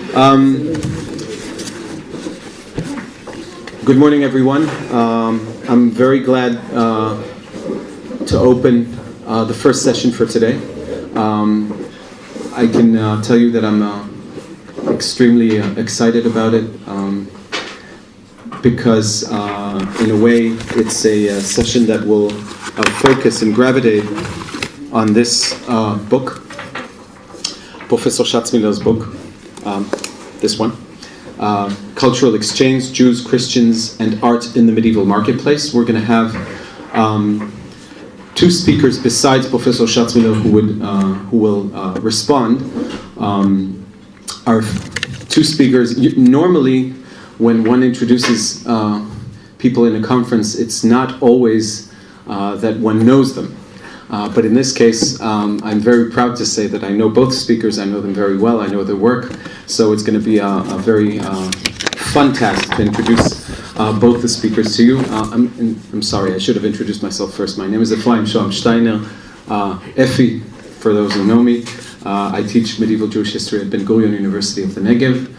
Good morning, everyone. I'm very glad to open the first session for today. I can tell you that I'm extremely excited about it because, in a way, it's a session that will focus and gravitate on this book, Professor Shatzmiller's book, this one, Cultural Exchange, Jews, Christians, and Art in the Medieval Marketplace. We're going to have two speakers besides Professor Shatzmiller who will respond. Our two speakers, normally when one introduces people in a conference, it's not always that one knows them. But in this case, I'm very proud to say that I know both speakers. I know them very well. I know their work. So it's going to be a very fun task to introduce both the speakers to you. I'm sorry, I should have introduced myself first. My name is Ephraim Shoham-Steiner, Efi, for those who know me. I teach medieval Jewish history at Ben-Gurion University of the Negev.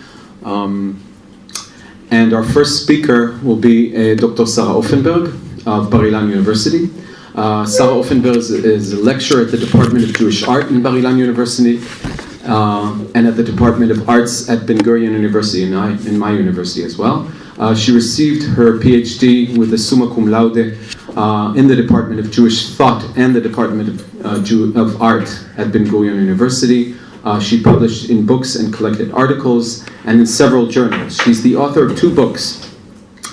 And our first speaker will be Dr. Sara Offenberg of Bar-Ilan University. Sara Offenberg is a lecturer at the Department of Jewish Art in Bar-Ilan University and at the Department of Arts at Ben-Gurion University in my university as well. She received her PhD with a summa cum laude in the Department of Jewish Thought and the Department of Art at Ben-Gurion University. She published in books and collected articles and in several journals. She's the author of two books,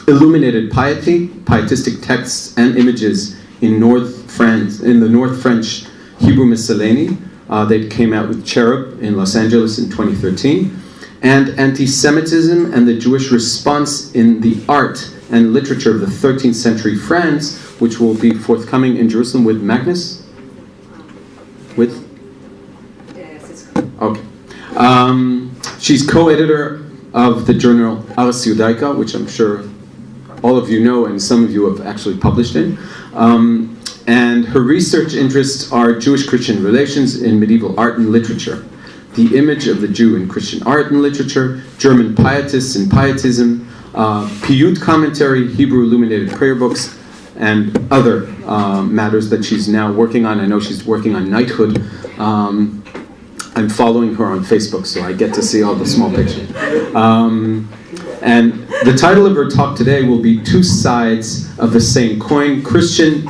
Illuminated Piety, Pietistic Texts and Images in the North French Hebrew Miscellany. They came out with Cherub in Los Angeles in 2013. And Anti-Semitism and the Jewish Response in the Art and Literature of the 13th Century France, which will be forthcoming in Jerusalem with Magnus? With? Yes, it's okay. She's co-editor of the journal Ars Judaica, which I'm sure all of you know and some of you have actually published in. And her research interests are Jewish-Christian relations in medieval art and literature, the image of the Jew in Christian art and literature, German pietists and pietism, Piyut commentary, Hebrew illuminated prayer books, and other matters that she's now working on. I know she's working on knighthood. I'm following her on Facebook, so I get to see all the small pictures. And the title of her talk today will be Two Sides of the Same Coin, Christian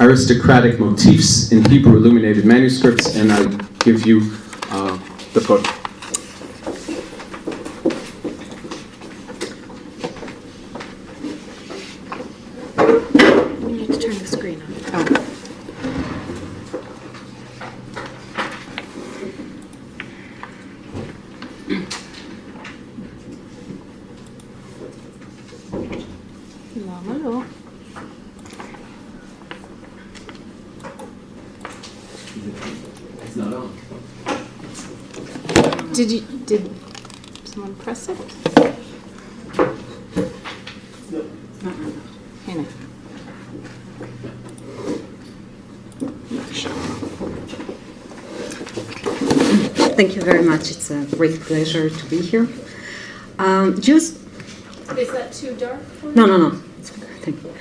Aristocratic Motifs in Hebrew Illuminated Manuscripts, and I'll give you the photo. We need to turn the screen on. Oh. Hello. It's not on. Did someone press it? No. Hey, no. Thank you very much. It's a great pleasure to be here. Jews. Is that too dark for you? No. It's okay. Thank you.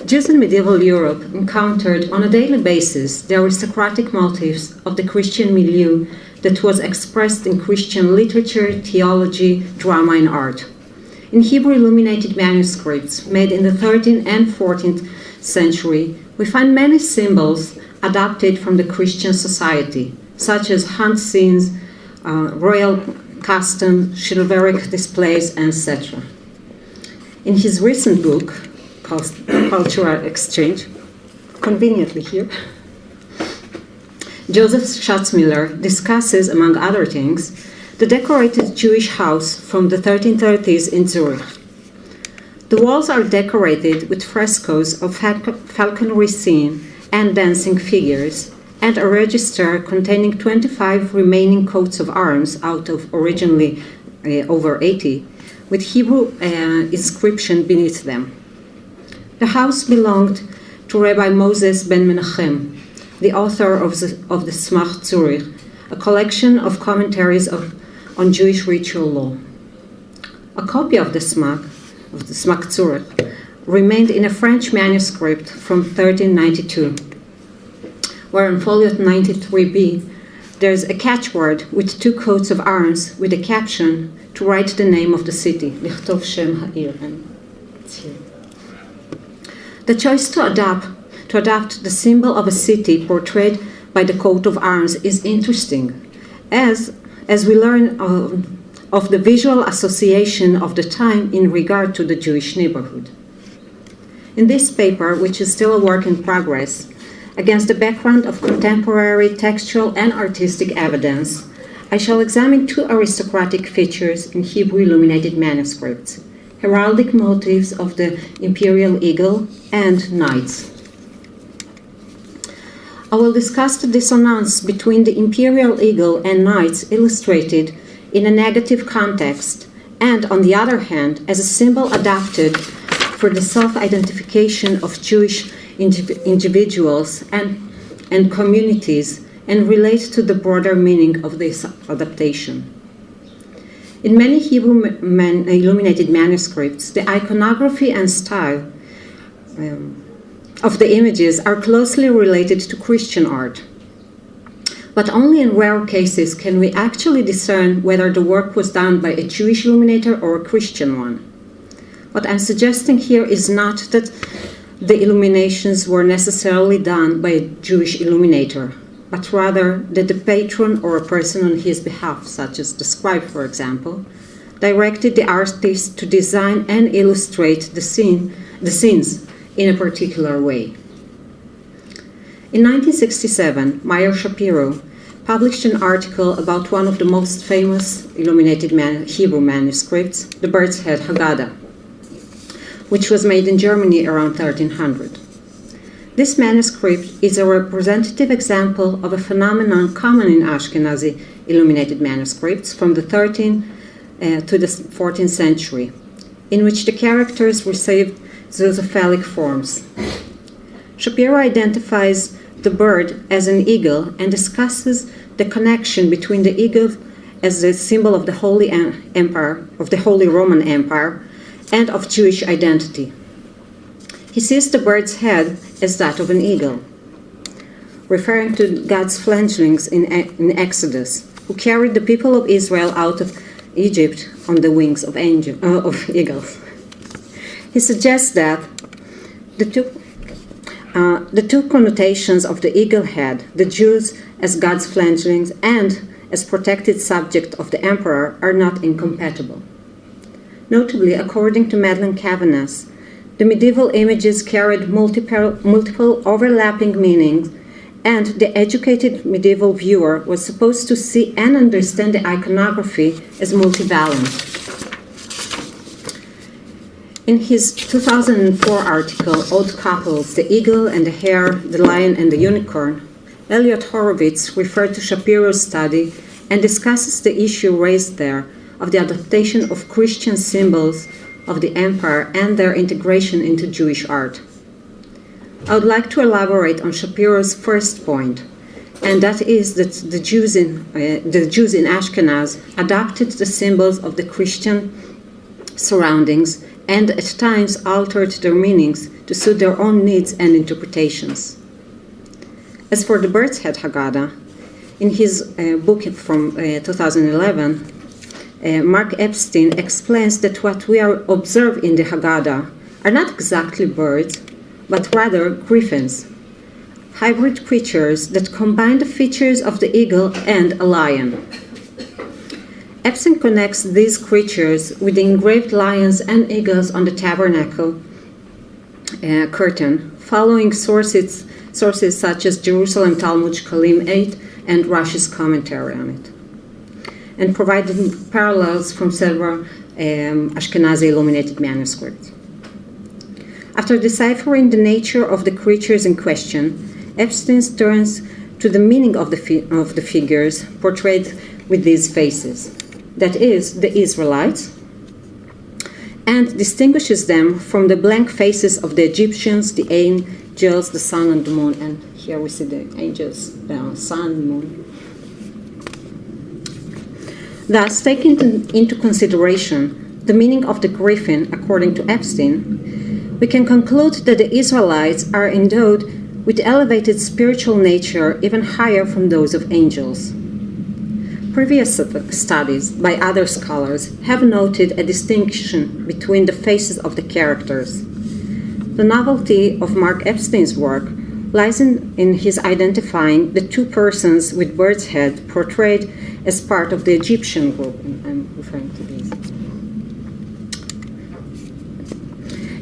Jews in medieval Europe encountered on a daily basis the aristocratic motifs of the Christian milieu that was expressed in Christian literature, theology, drama, and art. In Hebrew illuminated manuscripts made in the 13th and 14th century, we find many symbols adapted from the Christian society, such as hunt scenes, royal customs, chivalric displays, etc. In his recent book, called Cultural Exchange, conveniently here, Joseph Shatzmiller discusses, among other things, the decorated Jewish house from the 1330s in Zurich. The walls are decorated with frescoes of falconry scene and dancing figures, and a register containing 25 remaining coats of arms out of originally over 80, with Hebrew inscription beneath them. The house belonged to Rabbi Moses ben Menachem, the author of the Smach Zurich, a collection of commentaries on Jewish ritual law. A copy of the Smach Zurich, remained in a French manuscript from 1392, where on folio 93b there's a catchword with two coats of arms with a caption to write the name of the city, Lichtov Shem Ha'ir. The choice to adopt the symbol of a city portrayed by the coat of arms is interesting, as we learn of the visual association of the time in regard to the Jewish neighborhood. In this paper, which is still a work in progress, against the background of contemporary textual and artistic evidence, I shall examine two aristocratic features in Hebrew illuminated manuscripts: heraldic motifs of the imperial eagle and knights. I will discuss the dissonance between the imperial eagle and knights illustrated in a negative context, and on the other hand, as a symbol adapted for the self-identification of Jewish individuals and communities, and relate to the broader meaning of this adaptation. In many Hebrew illuminated manuscripts, the iconography and style of the images are closely related to Christian art. But only in rare cases can we actually discern whether the work was done by a Jewish illuminator or a Christian one. What I'm suggesting here is not that the illuminations were necessarily done by a Jewish illuminator, but rather that the patron or a person on his behalf, such as the scribe, for example, directed the artist to design and illustrate the scenes in a particular way. In 1967, Meyer Shapiro published an article about one of the most famous illuminated Hebrew manuscripts, the Bird's Head Haggadah, which was made in Germany around 1300. This manuscript is a representative example of a phenomenon common in Ashkenazi illuminated manuscripts from the 13th to the 14th century, in which the characters received zoocephalic forms. Shapiro identifies the bird as an eagle and discusses the connection between the eagle as the symbol of the Holy Empire, of the Holy Roman Empire, and of Jewish identity. He sees the bird's head as that of an eagle, referring to God's fledglings in Exodus, who carried the people of Israel out of Egypt on the wings of eagles. He suggests that the two connotations of the eagle head, the Jews as God's fledglings and as protected subject of the emperor, are not incompatible. Notably, according to Madeleine Kavanagh, the medieval images carried multiple overlapping meanings, and the educated medieval viewer was supposed to see and understand the iconography as multivalent. In his 2004 article, Odd Couples, the Eagle and the Hare, the Lion and the Unicorn, Elliot Horowitz referred to Shapiro's study and discusses the issue raised there of the adaptation of Christian symbols of the empire and their integration into Jewish art. I would like to elaborate on Shapiro's first point, and that is that the Jews in Ashkenaz adopted the symbols of the Christian surroundings and at times altered their meanings to suit their own needs and interpretations. As for the Bird's Head Haggadah, in his book from 2011, Mark Epstein explains that what we observe in the Haggadah are not exactly birds, but rather griffins, hybrid creatures that combine the features of the eagle and a lion. Epstein connects these creatures with the engraved lions and eagles on the tabernacle curtain, following sources such as Jerusalem Talmud Shkalim 8 and Rashi's commentary on it, and providing parallels from several Ashkenazi illuminated manuscripts. After deciphering the nature of the creatures in question, Epstein turns to the meaning of the figures portrayed with these faces, that is, the Israelites, and distinguishes them from the blank faces of the Egyptians, the angels, the sun and the moon, and here we see the angels, the sun and moon. Thus, taking into consideration the meaning of the griffin, according to Epstein, we can conclude that the Israelites are endowed with elevated spiritual nature even higher from those of angels. Previous studies by other scholars have noted a distinction between the faces of the characters. The novelty of Mark Epstein's work lies in his identifying the two persons with bird's head portrayed as part of the Egyptian group. I'm referring to these.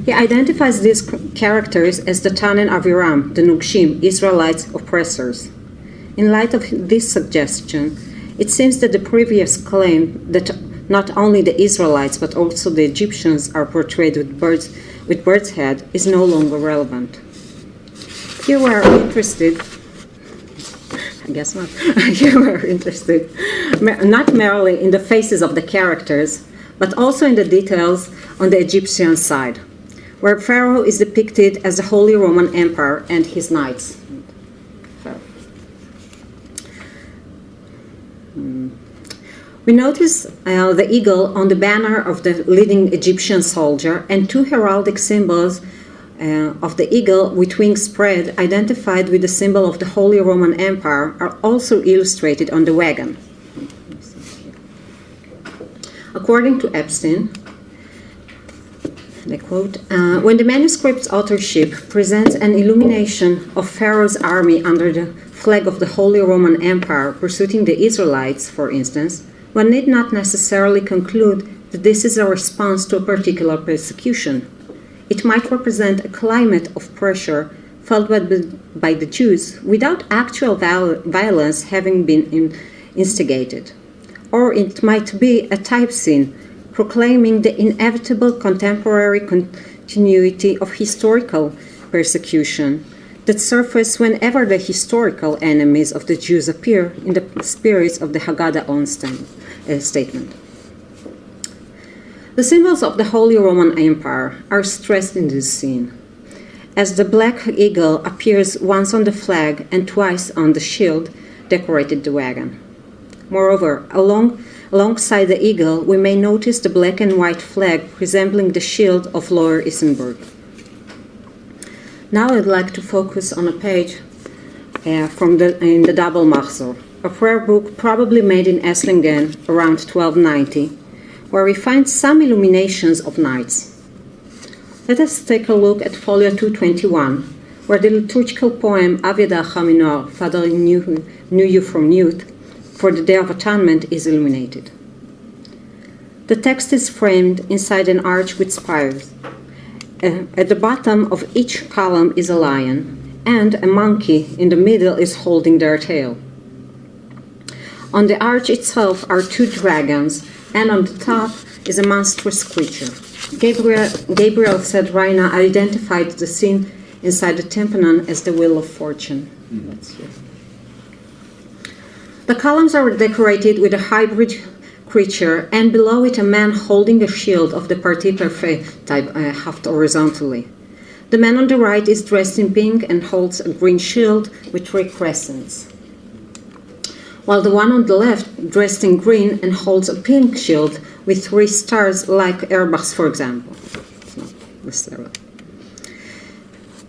He identifies these characters as Datan and Aviram, the Nugshim, Israelites oppressors. In light of this suggestion, it seems that the previous claim that not only the Israelites but also the Egyptians are portrayed with bird's head is no longer relevant. Here we are interested, I guess not, here we are interested not merely in the faces of the characters, but also in the details on the Egyptian side, where Pharaoh is depicted as the Holy Roman Emperor and his knights. We notice the eagle on the banner of the leading Egyptian soldier and two heraldic symbols of the eagle with wings spread, identified with the symbol of the Holy Roman Empire, are also illustrated on the wagon. According to Epstein, I quote, when the manuscript's authorship presents an illumination of Pharaoh's army under the flag of the Holy Roman Empire pursuing the Israelites, for instance, one need not necessarily conclude that this is a response to a particular persecution. It might represent a climate of pressure felt by the Jews without actual violence having been instigated. Or it might be a type scene proclaiming the inevitable contemporary continuity of historical persecution that surface whenever the historical enemies of the Jews appear in the spirits of the Haggadah own statement. The symbols of the Holy Roman Empire are stressed in this scene, as the black eagle appears once on the flag and twice on the shield decorated the wagon. Moreover, alongside the eagle, we may notice the black and white flag resembling the shield of Lower Isenburg. Now I'd like to focus on a page in the Double Machzor, a prayer book probably made in Esslingen around 1290, where we find some illuminations of nights. Let us take a look at folio 221, where the liturgical poem Avidah Chaminor, Father knew you from youth, for the Day of Atonement is illuminated. The text is framed inside an arch with spires. At the bottom of each column is a lion, and a monkey in the middle is holding their tail. On the arch itself are two dragons, and on the top is a monstrous creature. Gabriel said Raina identified the scene inside the tympanum as the Wheel of Fortune. The columns are decorated with a hybrid creature, and below it a man holding a shield of the Parti Parfait type, half horizontally. The man on the right is dressed in pink and holds a green shield with three crescents, while the one on the left dressed in green and holds a pink shield with three stars like Erbach's, for example. It's not necessarily.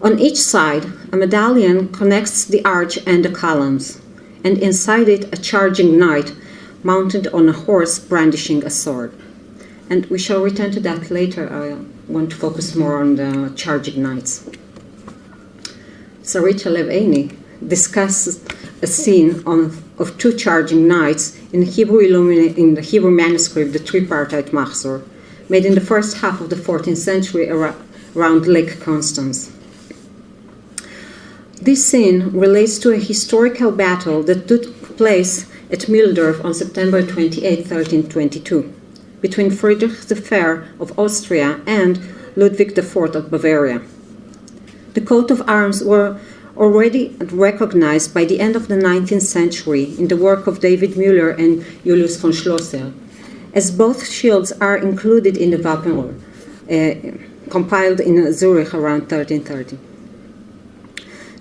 On each side, a medallion connects the arch and the columns, and inside it a charging knight mounted on a horse brandishing a sword. And we shall return to that later. I want to focus more on the charging knights. Sarita Lev-Eini discusses a scene of two charging knights in the Hebrew manuscript, the tripartite Machzor, made in the first half of the 14th century around Lake Constance. This scene relates to a historical battle that took place at Mühldorf on September 28, 1322, between Friedrich the Fair of Austria and Ludwig IV of Bavaria. The coat of arms were already recognized by the end of the 19th century in the work of David Müller and Julius von Schlosser, as both shields are included in the Wappenroll, compiled in Zurich around 1330.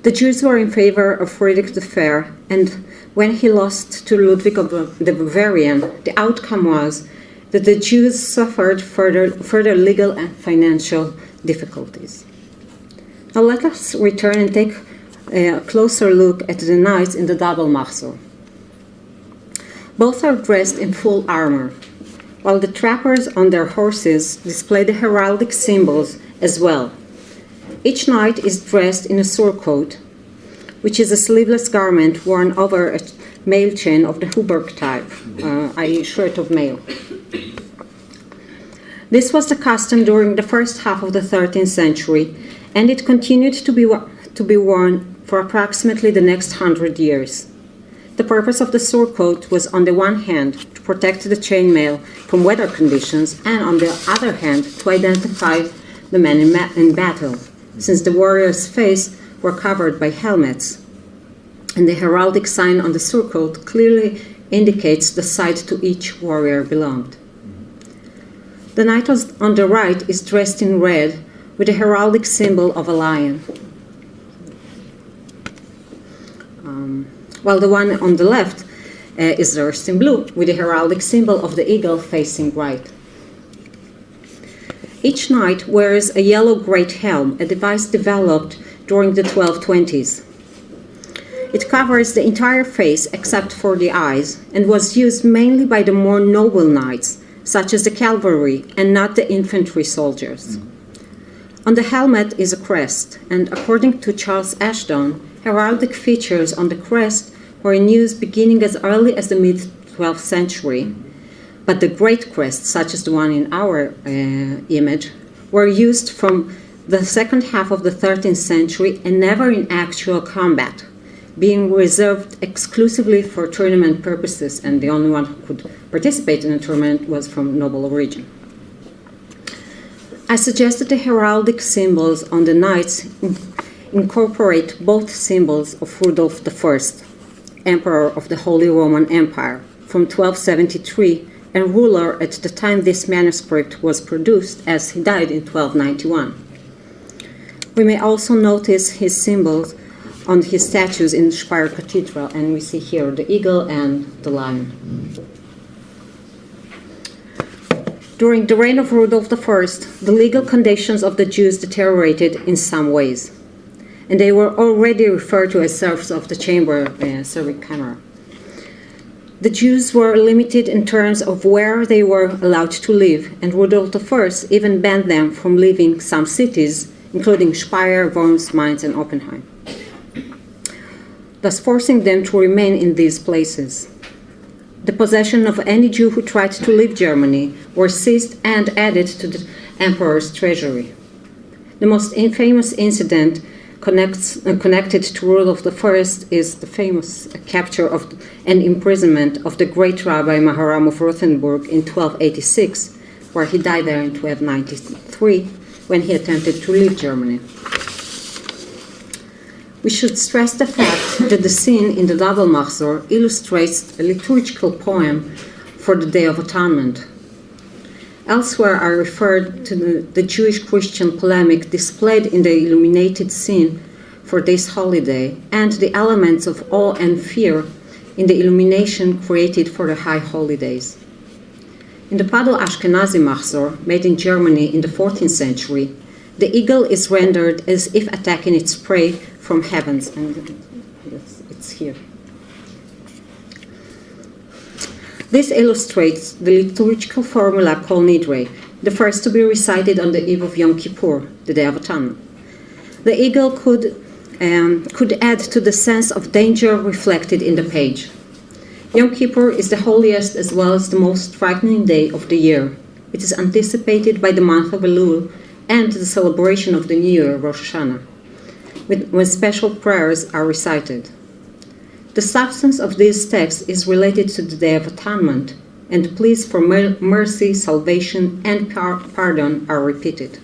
The Jews were in favor of Friedrich the Fair, and when he lost to Ludwig of the Bavarian, the outcome was that the Jews suffered further legal and financial difficulties. Now let us return and take a closer look at the knights in the double machzor. Both are dressed in full armor, while the trappers on their horses display the heraldic symbols as well. Each knight is dressed in a surcoat, which is a sleeveless garment worn over a mail chain of the Huberg type, i.e. shirt of mail. This was the custom during the first half of the 13th century, and it continued to be worn for approximately the next 100 years. The purpose of the surcoat was, on the one hand, to protect the chainmail from weather conditions, and on the other hand, to identify the men in battle, since the warrior's face were covered by helmets, and the heraldic sign on the surcoat clearly indicates the side to each warrior belonged. The knight on the right is dressed in red with the heraldic symbol of a lion, while the one on the left is dressed in blue with the heraldic symbol of the eagle facing right. Each knight wears a yellow-great helm, a device developed during the 1220s. It covers the entire face except for the eyes and was used mainly by the more noble knights, such as the cavalry, and not the infantry soldiers. On the helmet is a crest, and according to Charles Ashton, heraldic features on the crest were in use beginning as early as the mid-12th century, but the great crests, such as the one in our image, were used from the second half of the 13th century and never in actual combat, being reserved exclusively for tournament purposes, and the only one who could participate in a tournament was from noble origin. I suggest that the heraldic symbols on the knights incorporate both symbols of Rudolf I, Emperor of the Holy Roman Empire, from 1273, and ruler at the time this manuscript was produced, as he died in 1291. We may also notice his symbols on his statues in Speyer Cathedral, and we see here the eagle and the lion. During the reign of Rudolf I, the legal conditions of the Jews deteriorated in some ways, and they were already referred to as serfs of the chamber, serving camera. The Jews were limited in terms of where they were allowed to live, and Rudolf I even banned them from leaving some cities, including Speyer, Worms, Mainz, and Oppenheim, thus forcing them to remain in these places. The possession of any Jew who tried to leave Germany were seized and added to the emperor's treasury. The most infamous incident connected to Rudolf I is the famous capture of and imprisonment of the great Rabbi Maharam of Rothenburg in 1286, where he died there in 1293 when he attempted to leave Germany. We should stress the fact that the scene in the double machzor illustrates a liturgical poem for the Day of Atonement. Elsewhere, I referred to the Jewish-Christian polemic displayed in the illuminated scene for this holiday and the elements of awe and fear in the illumination created for the high holidays. In the Padel Ashkenazi machzor, made in Germany in the 14th century, the eagle is rendered as if attacking its prey from heavens, and it's here. This illustrates the liturgical formula called Nidre, the first to be recited on the eve of Yom Kippur, the Day of Atonement. The eagle could add to the sense of danger reflected in the page. Yom Kippur is the holiest as well as the most frightening day of the year. It is anticipated by the month of Elul and the celebration of the New Year, Rosh Hashanah, when special prayers are recited. The substance of this text is related to the Day of Atonement, and pleas for mercy, salvation, and pardon are repeated.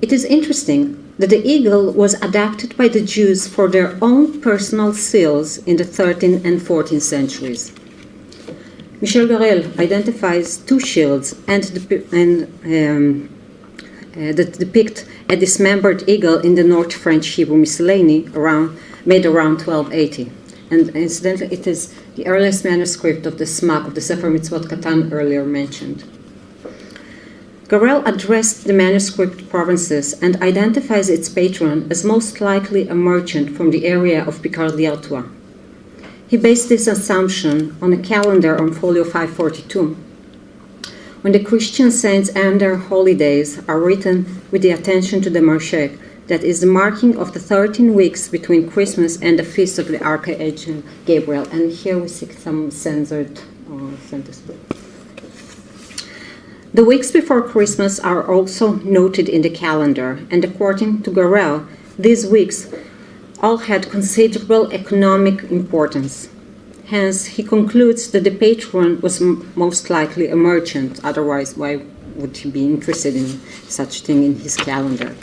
It is interesting that the eagle was adapted by the Jews for their own personal seals in the 13th and 14th centuries. Michel Garel identifies two shields that depict a dismembered eagle in the North French Hebrew miscellany made around 1280. And incidentally, it is the earliest manuscript of the Smak of the Sefer Mitzvot Katan earlier mentioned. Garel addressed the manuscript provinces and identifies its patron as most likely a merchant from the area of Picardie-Artois. He based this assumption on a calendar on folio 542. When the Christian saints and their holidays are written with the attention to the Marshek, that is the marking of the 13 weeks between Christmas and the feast of the Archangel Gabriel. And here we see some censored sentences. The weeks before Christmas are also noted in the calendar, and according to Garel, these weeks all had considerable economic importance. Hence, he concludes that the patron was most likely a merchant, otherwise why would he be interested in such thing in his calendar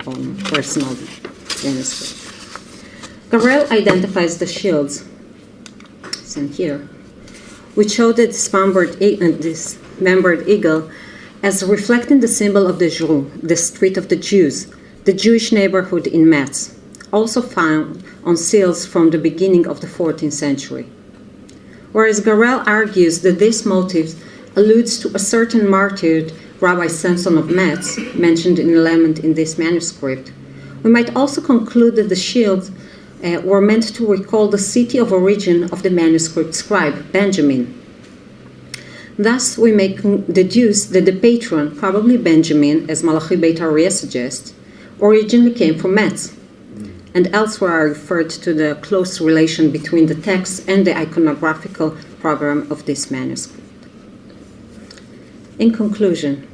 on personal manuscript. Garel identifies the shields, it's in here, which show the dismembered eagle as reflecting the symbol of the Jru, the street of the Jews, the Jewish neighborhood in Metz, also found on seals from the beginning of the 14th century. Whereas Garel argues that this motif alludes to a certain martyred Rabbi Samson of Metz, mentioned in element in this manuscript, we might also conclude that the shields were meant to recall the city of origin of the manuscript scribe, Benjamin. Thus, we may deduce that the patron, probably Benjamin, as Malachi Beit Aryeh suggests, originally came from Metz, and elsewhere are referred to the close relation between the text and the iconographical program of this manuscript. In conclusion,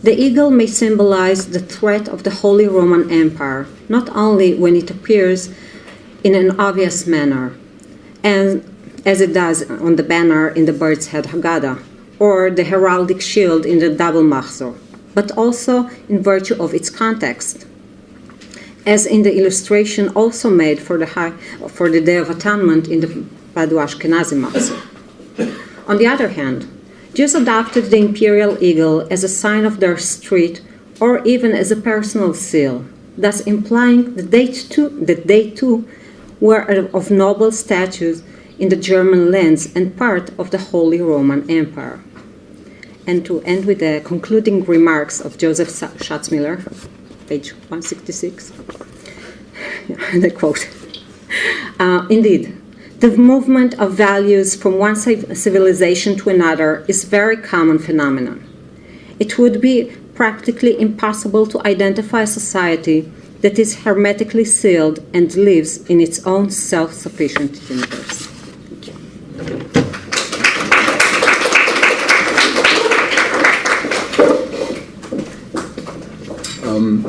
the eagle may symbolize the threat of the Holy Roman Empire, not only when it appears in an obvious manner, and as it does on the banner in the Bird's Head Haggadah, or the heraldic shield in the double machzor, but also in virtue of its context, as in the illustration also made for the Day of Atonement in the Padu Ashkenazi machzor. On the other hand, Jews adopted the imperial eagle as a sign of their street or even as a personal seal, thus implying that they too were of noble status in the German lands and part of the Holy Roman Empire. And to end with the concluding remarks of Joseph Shatzmiller, page 166, the quote, indeed, the movement of values from one civilization to another is a very common phenomenon. It would be practically impossible to identify a society that is hermetically sealed and lives in its own self-sufficient universe. Thank you.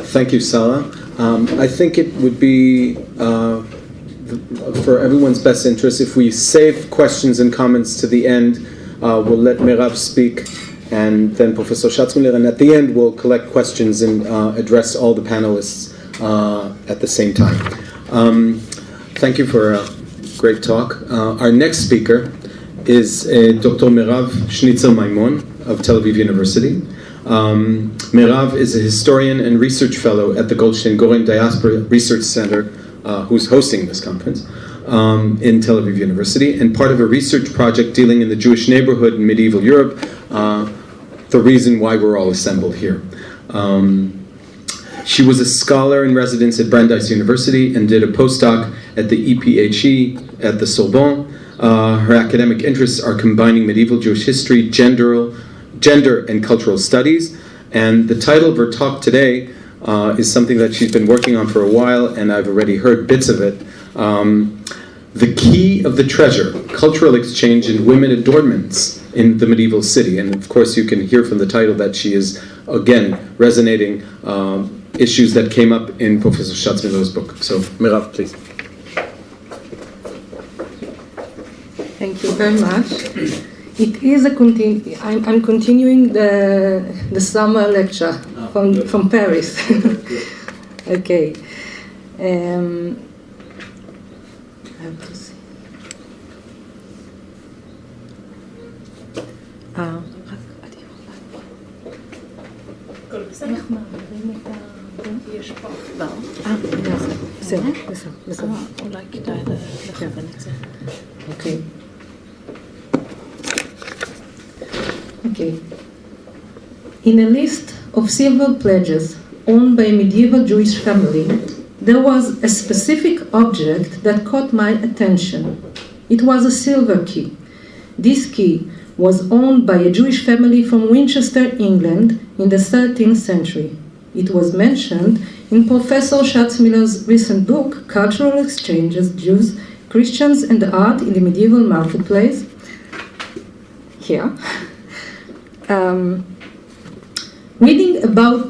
Thank you, Sara. I think it would be for everyone's best interest if we save questions and comments to the end. We'll let Merav speak, and then Professor Shatzmiller, and at the end we'll collect questions and address all the panelists at the same time. Thank you for a great talk. Our next speaker is Dr. Merav Schnitzer-Maimon of Tel Aviv University. Merav is a historian and research fellow at the Goldstein-Goren Diaspora Research Center, who's hosting this conference in Tel Aviv University, and part of a research project dealing in the Jewish neighborhood in medieval Europe, the reason why we're all assembled here. She was a scholar in residence at Brandeis University and did a postdoc at the EPHE at the Sorbonne. Her academic interests are combining medieval Jewish history, gender and cultural studies, and the title of her talk today is something that she's been working on for a while, and I've already heard bits of it. The Key of the Treasure, Cultural Exchange in Women Adornments in the Medieval City. And of course you can hear from the title that she is, again, resonating issues that came up in Professor Shatzmiller's book. So, Merav, please. Thank you very much. It is I'm continuing the summer lecture from Paris. Okay. I have to see. בסדר, בסדר. אולי כדאי לכוון את זה. Okay. Okay. In a list of silver pledges owned by a medieval Jewish family, there was a specific object that caught my attention. It was a silver key. This key was owned by a Jewish family from Winchester, England, in the 13th century. It was mentioned in Professor Shatzmiller's recent book, Cultural Exchanges, Jews, Christians and Art in the Medieval Marketplace. Here. Reading about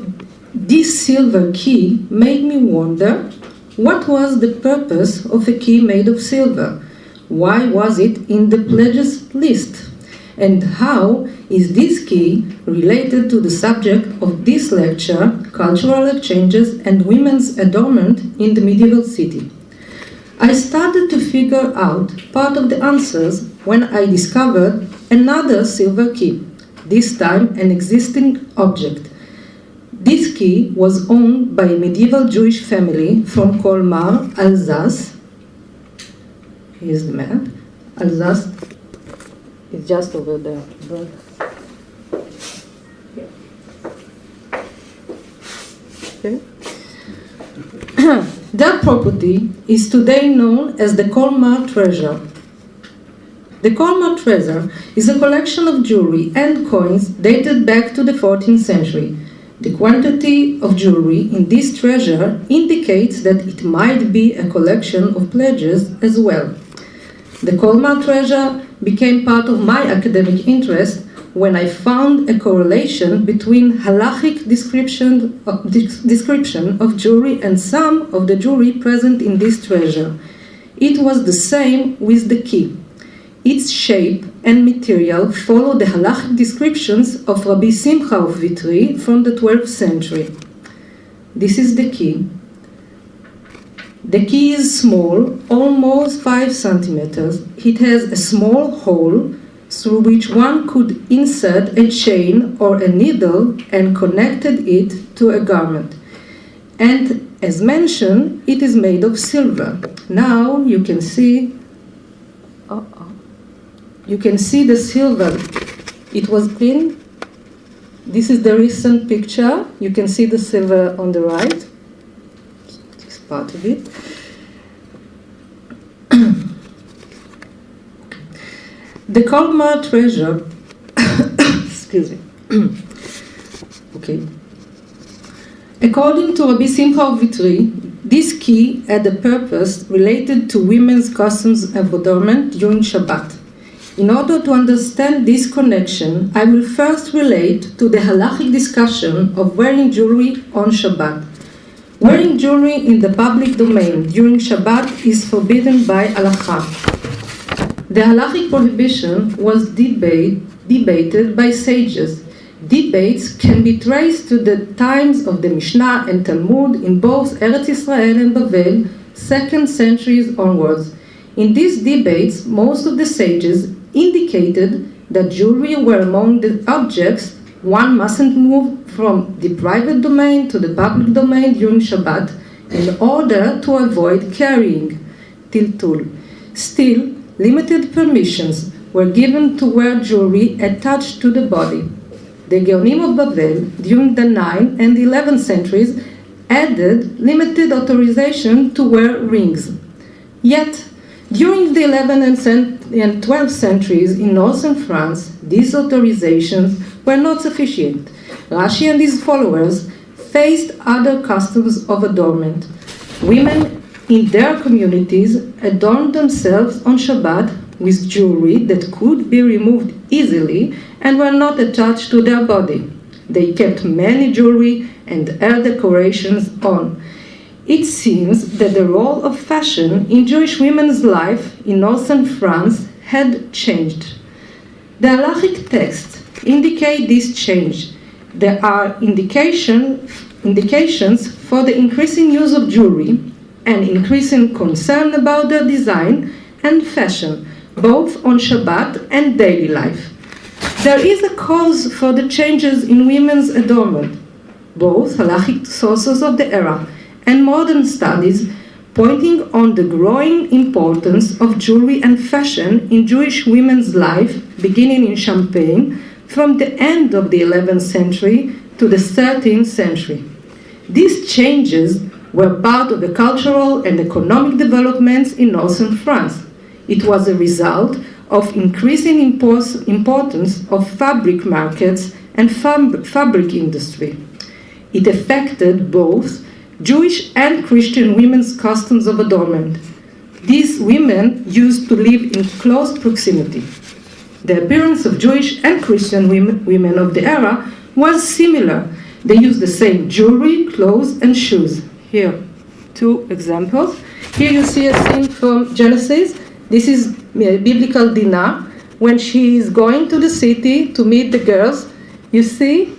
this silver key made me wonder what was the purpose of a key made of silver? Why was it in the pledges list? And how is this key related to the subject of this lecture, Cultural Exchanges and Women's Adornment in the Medieval City? I started to figure out part of the answers when I discovered another silver key, this time an existing object. This key was owned by a medieval Jewish family from Colmar, Alsace. Here's the map. Alsace is just over there. Okay. Their property is today known as the Colmar Treasure. The Colmar Treasure is a collection of jewelry and coins dated back to the 14th century. The quantity of jewelry in this treasure indicates that it might be a collection of pledges as well. The Colmar Treasure became part of my academic interest when I found a correlation between halachic description of jewelry and some of the jewelry present in this treasure. It was the same with the key. Its shape and material follow the halachic descriptions of Rabbi Simcha of Vitry from the 12th century. This is the key. The key is small, almost 5 centimeters. It has a small hole through which one could insert a chain or a needle and connected it to a garment. And as mentioned, it is made of silver. Now you can see the silver. It was clean. This is the recent picture. You can see the silver on the right. This part of it. The Colmar Treasure, excuse me. Okay. According to Rabbi Simcha of Vitry, this key had a purpose related to women's customs and adornment during Shabbat. In order to understand this connection, I will first relate to the halachic discussion of wearing jewelry on Shabbat. Wearing jewelry in the public domain during Shabbat is forbidden by halakha. The halachic prohibition was debated by sages. Debates can be traced to the times of the Mishnah and Talmud in both Eretz Israel and Babel, 2nd centuries onwards. In these debates, most of the sages indicated that jewelry were among the objects one mustn't move from the private domain to the public domain during Shabbat in order to avoid carrying tiltul. Still, limited permissions were given to wear jewelry attached to the body. The Geonim of Babel during the 9th and 11th centuries added limited authorization to wear rings. Yet, during the 11th and 12th centuries in northern France, these authorizations were not sufficient. Rashi and his followers faced other customs of adornment. Women in their communities adorned themselves on Shabbat with jewelry that could be removed easily and were not attached to their body. They kept many jewelry and hair decorations on. It seems that the role of fashion in Jewish women's life in northern France had changed. The halachic texts indicate this change. There are indications for the increasing use of jewelry and increasing concern about their design and fashion, both on Shabbat and daily life. There is a cause for the changes in women's adornment. Both halachic sources of the era and modern studies pointing on the growing importance of jewelry and fashion in Jewish women's life, beginning in Champagne, from the end of the 11th century to the 13th century. These changes were part of the cultural and economic developments in northern France. It was a result of increasing importance of fabric markets and fabric industry. It affected both Jewish and Christian women's customs of adornment. These women used to live in close proximity. The appearance of Jewish and Christian women of the era was similar. They used the same jewelry, clothes, and shoes. Here, two examples. Here you see a scene from Genesis. This is biblical Dinah. When she is going to the city to meet the girls, you see,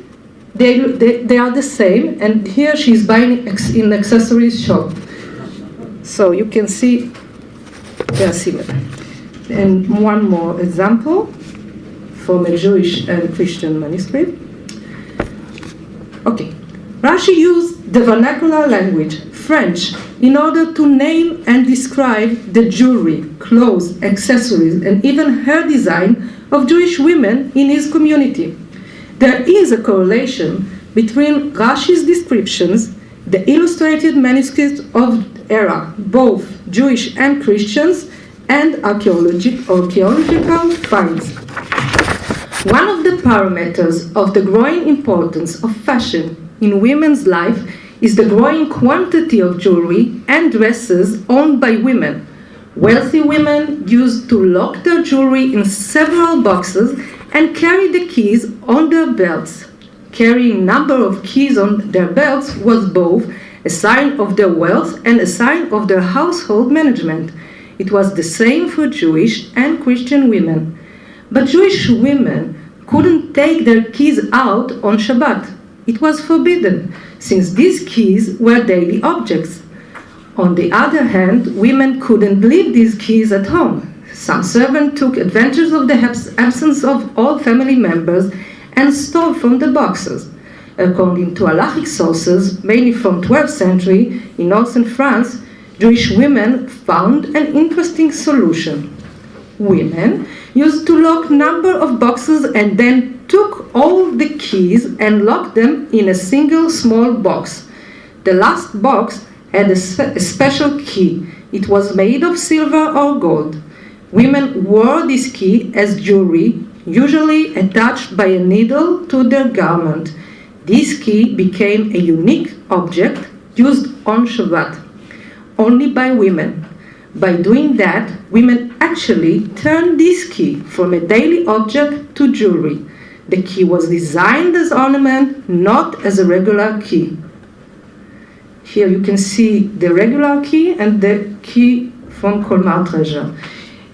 they are the same, and here she's buying in accessories shop. So you can see they are similar. And one more example from a Jewish and Christian manuscript. Okay, Rashi used the vernacular language, French, in order to name and describe the jewelry, clothes, accessories, and even hair design of Jewish women in his community. There is a correlation between Rashi's descriptions, the illustrated manuscripts of the era, both Jewish and Christians, and archaeological finds. One of the parameters of the growing importance of fashion in women's life is the growing quantity of jewelry and dresses owned by women. Wealthy women used to lock their jewelry in several boxes and carry the keys on their belts. Carrying a number of keys on their belts was both a sign of their wealth and a sign of their household management. It was the same for Jewish and Christian women. But Jewish women couldn't take their keys out on Shabbat. It was forbidden, since these keys were daily objects. On the other hand, women couldn't leave these keys at home. Some servants took advantage of the absence of all family members and stole from the boxes. According to halachic sources, mainly from 12th century in northern France, Jewish women found an interesting solution. Women used to lock a number of boxes and then took all the keys and locked them in a single small box. The last box had a special key. It was made of silver or gold. Women wore this key as jewelry, usually attached by a needle to their garment. This key became a unique object used on Shabbat, only by women. By doing that, women actually turned this key from a daily object to jewelry. The key was designed as ornament, not as a regular key. Here you can see the regular key and the key from Colmar treasure.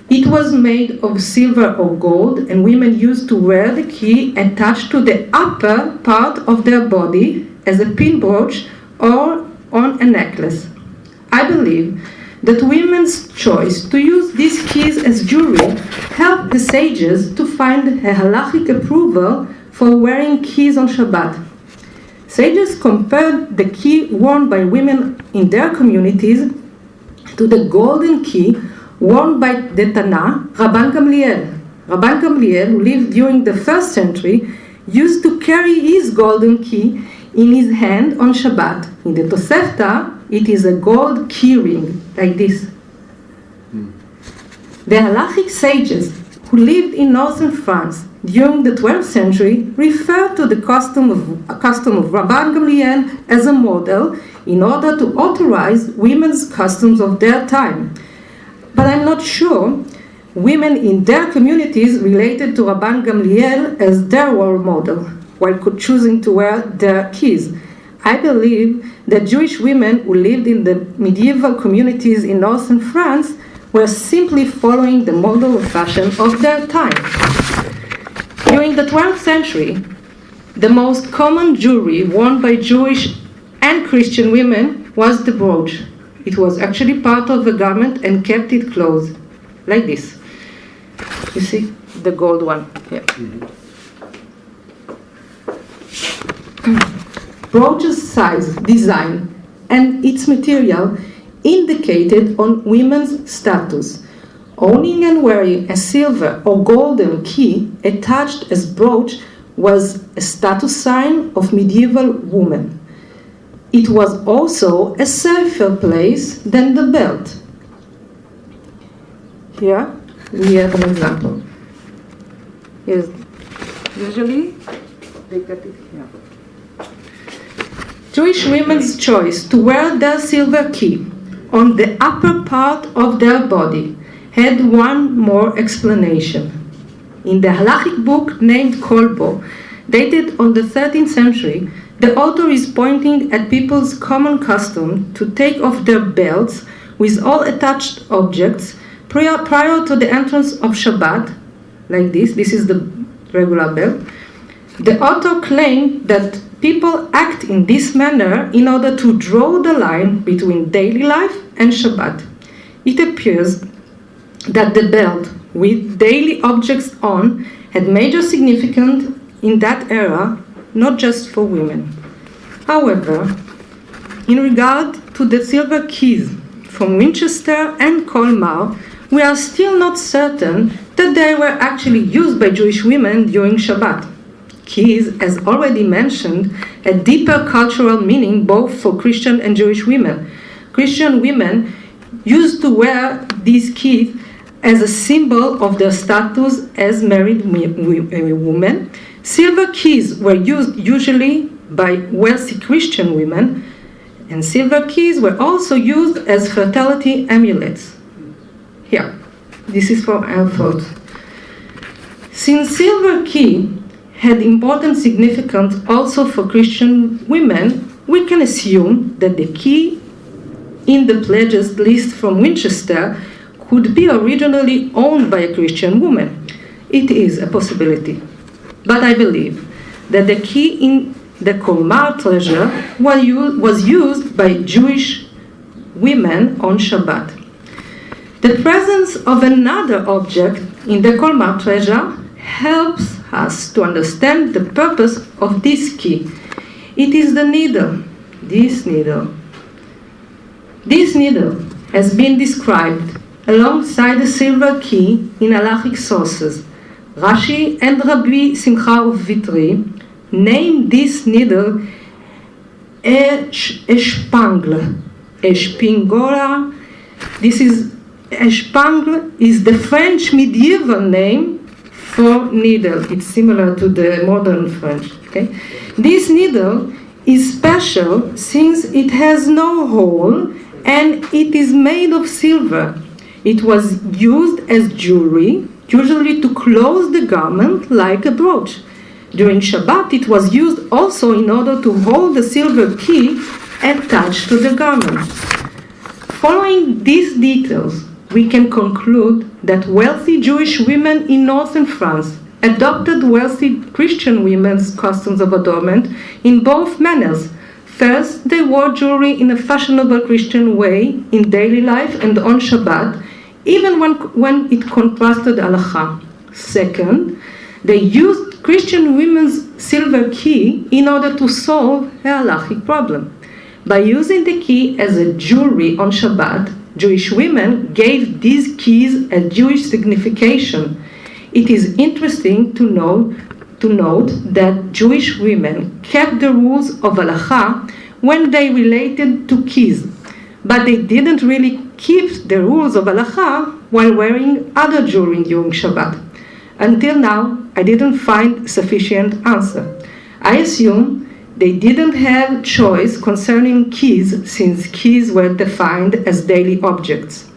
It was made of silver or gold, and women used to wear the key attached to the upper part of their body as a pin brooch or on a necklace. I believe that women's choice to use these keys as jewelry helped the sages to find a halachic approval for wearing keys on Shabbat. Sages compared the key worn by women in their communities to the golden key worn by the Tana, Rabban Gamliel. Rabban Gamliel, who lived during the 1st century, used to carry his golden key in his hand on Shabbat. In the Tosefta, it is a gold key ring, like this. The halachic sages who lived in northern France during the 12th century referred to the custom of Rabban Gamliel as a model in order to authorize women's customs of their time. But I'm not sure women in their communities related to Rabban Gamliel as their role model, while choosing to wear their keys. I believe that Jewish women who lived in the medieval communities in northern France were simply following the model of fashion of their time. During the 12th century, the most common jewelry worn by Jewish and Christian women was the brooch. It was actually part of the garment and kept it closed, like this. You see the gold one here. Brooch's size, design, and its material indicated on women's status. Owning and wearing a silver or golden key attached as brooch was a status sign of medieval woman. It was also a safer place than the belt. Here we have an example. Here's usually they got it here. Jewish women's choice to wear their silver key on the upper part of their body had one more explanation. In the halachic book named Kolbo, dated on the 13th century, the author is pointing at people's common custom to take off their belts with all attached objects prior to the entrance of Shabbat, like this. This is the regular belt. The author claimed that people act in this manner in order to draw the line between daily life and Shabbat. It appears that the belt with daily objects on had major significance in that era, not just for women. However, in regard to the silver keys from Winchester and Colmar, we are still not certain that they were actually used by Jewish women during Shabbat. Keys, as already mentioned, had deeper cultural meaning both for Christian and Jewish women. Christian women used to wear these keys as a symbol of their status as married women. Silver keys were used usually by wealthy Christian women, and silver keys were also used as fertility amulets. Here, this is from Erfurt. Since silver key had important significance also for Christian women, we can assume that the key in the pledges list from Winchester could be originally owned by a Christian woman. It is a possibility. But I believe that the key in the Colmar treasure was used by Jewish women on Shabbat. The presence of another object in the Colmar treasure helps us to understand the purpose of this key. It is the needle, this needle. This needle has been described alongside the silver key in halachic sources. Rashi and Rabbi Simcha of Vitry named this needle a spangle, a spingola. This is a spangle is the French medieval name for needle. It's similar to the modern French. Okay, this needle is special since it has no hole and it is made of silver. It was used as jewelry, usually to close the garment like a brooch. During Shabbat, it was used also in order to hold the silver key attached to the garment. Following these details, we can conclude that wealthy Jewish women in northern France adopted wealthy Christian women's customs of adornment in both manners. First, they wore jewelry in a fashionable Christian way in daily life and on Shabbat, even when it contrasted halacha. Second, they used Christian women's silver key in order to solve a halachic problem. By using the key as a jewelry on Shabbat, Jewish women gave these keys a Jewish signification. It is interesting to note that Jewish women kept the rules of halacha when they related to keys, but they didn't really keep the rules of halacha while wearing other jewelry during Shabbat. Until now, I didn't find sufficient answer. I assume they didn't have choice concerning keys since keys were defined as daily objects.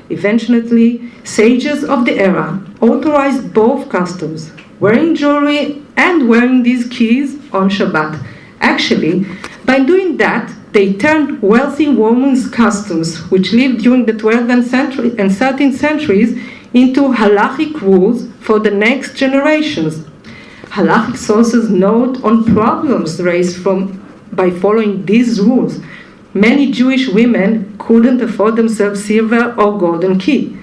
Eventually, sages of the era authorized both customs, wearing jewelry and wearing these keys on Shabbat. Actually, by doing that, they turned wealthy women's customs, which lived during the 12th and 13th centuries, into halachic rules for the next generations. Halachic sources note on problems raised by following these rules. Many Jewish women couldn't afford themselves silver or golden key.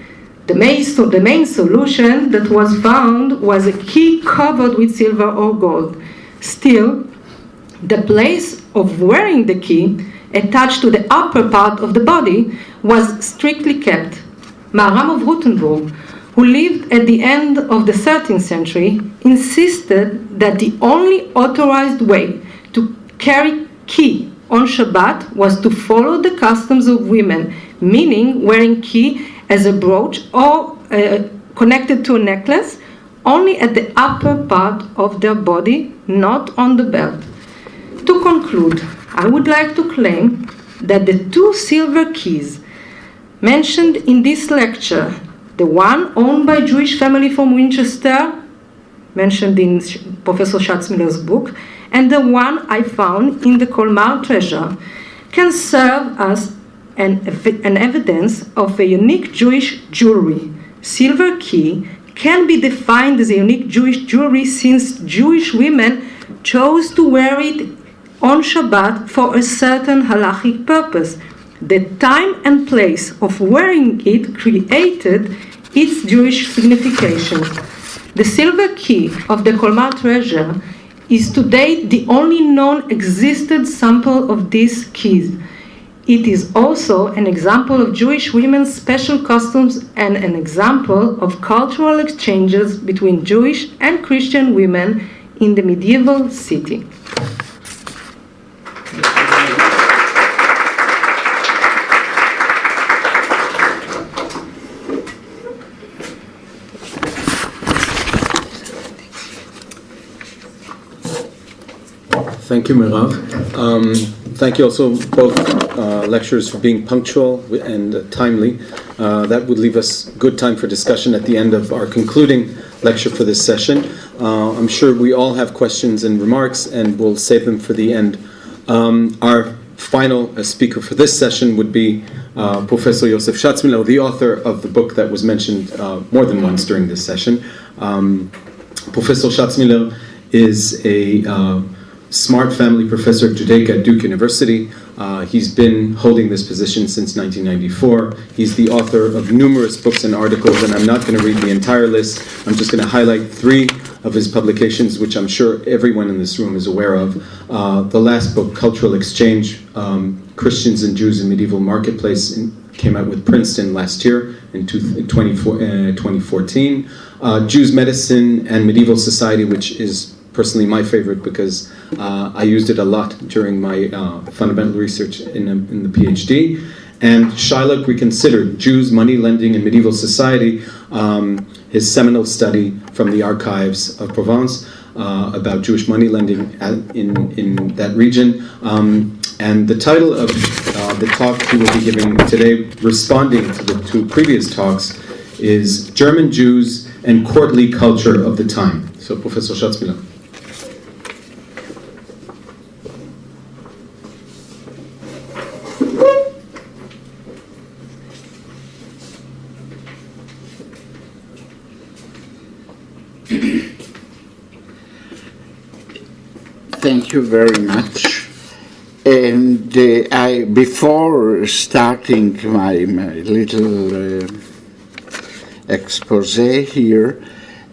The main solution that was found was a key covered with silver or gold. Still, the place of wearing the key attached to the upper part of the body was strictly kept. Merav of Rothenburg, who lived at the end of the 13th century, insisted that the only authorized way to carry key on Shabbat was to follow the customs of women, meaning wearing key as a brooch or connected to a necklace only at the upper part of their body, not on the belt. To conclude, I would like to claim that the two silver keys mentioned in this lecture, the one owned by a Jewish family from Winchester, mentioned in Professor Shatzmiller's book, and the one I found in the Colmar treasure, can serve as an evidence of a unique Jewish jewelry. Silver key can be defined as a unique Jewish jewelry since Jewish women chose to wear it on Shabbat for a certain halachic purpose. The time and place of wearing it created its Jewish signification. The silver key of the Colmar treasure is to date the only known existed sample of these keys. It is also an example of Jewish women's special customs and an example of cultural exchanges between Jewish and Christian women in the medieval city. Thank you, Merav. Thank you also both lecturers for being punctual and timely. That would leave us good time for discussion at the end of our concluding lecture for this session. I'm sure we all have questions and remarks, and we'll save them for the end. Our final speaker for this session would be Professor Yosef Shatzmiller, the author of the book that was mentioned more than once during this session. Professor Shatzmiller is a smart family professor of Judaica at Duke University. He's been holding this position since 1994. He's the author of numerous books and articles, and I'm not going to read the entire list. I'm just going to highlight 3 of his publications, which I'm sure everyone in this room is aware of. The last book, Cultural Exchange, Christians and Jews in Medieval Marketplace, came out with Princeton last year in 2014. Jews, Medicine, and Medieval Society, which is personally my favorite because I used it a lot during my fundamental research in the PhD. And Shylock Reconsidered, Jews, Money Lending, and Medieval Society, his seminal study from the archives of Provence about Jewish money lending in that region. And the title of the talk he will be giving today, responding to the 2 previous talks, is German Jews and Courtly Culture of the Time. So, Professor Shatzmiller. Thank you very much. And before starting my little expose here,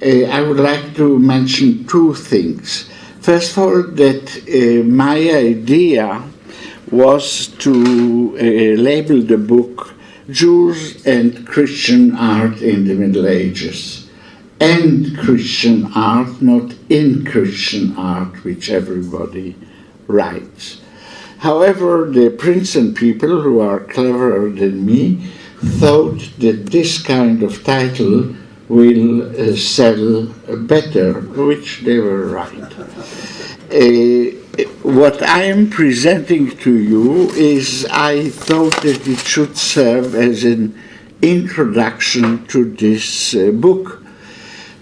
I would like to mention 2 things. First of all, that my idea was to label the book Jews and Christian Art in the Middle Ages. And Christian art, not in Christian art, which everybody writes. However, the Princeton people, who are cleverer than me, thought that this kind of title will sell better, which they were right. What I am presenting to you is, I thought that it should serve as an introduction to this book.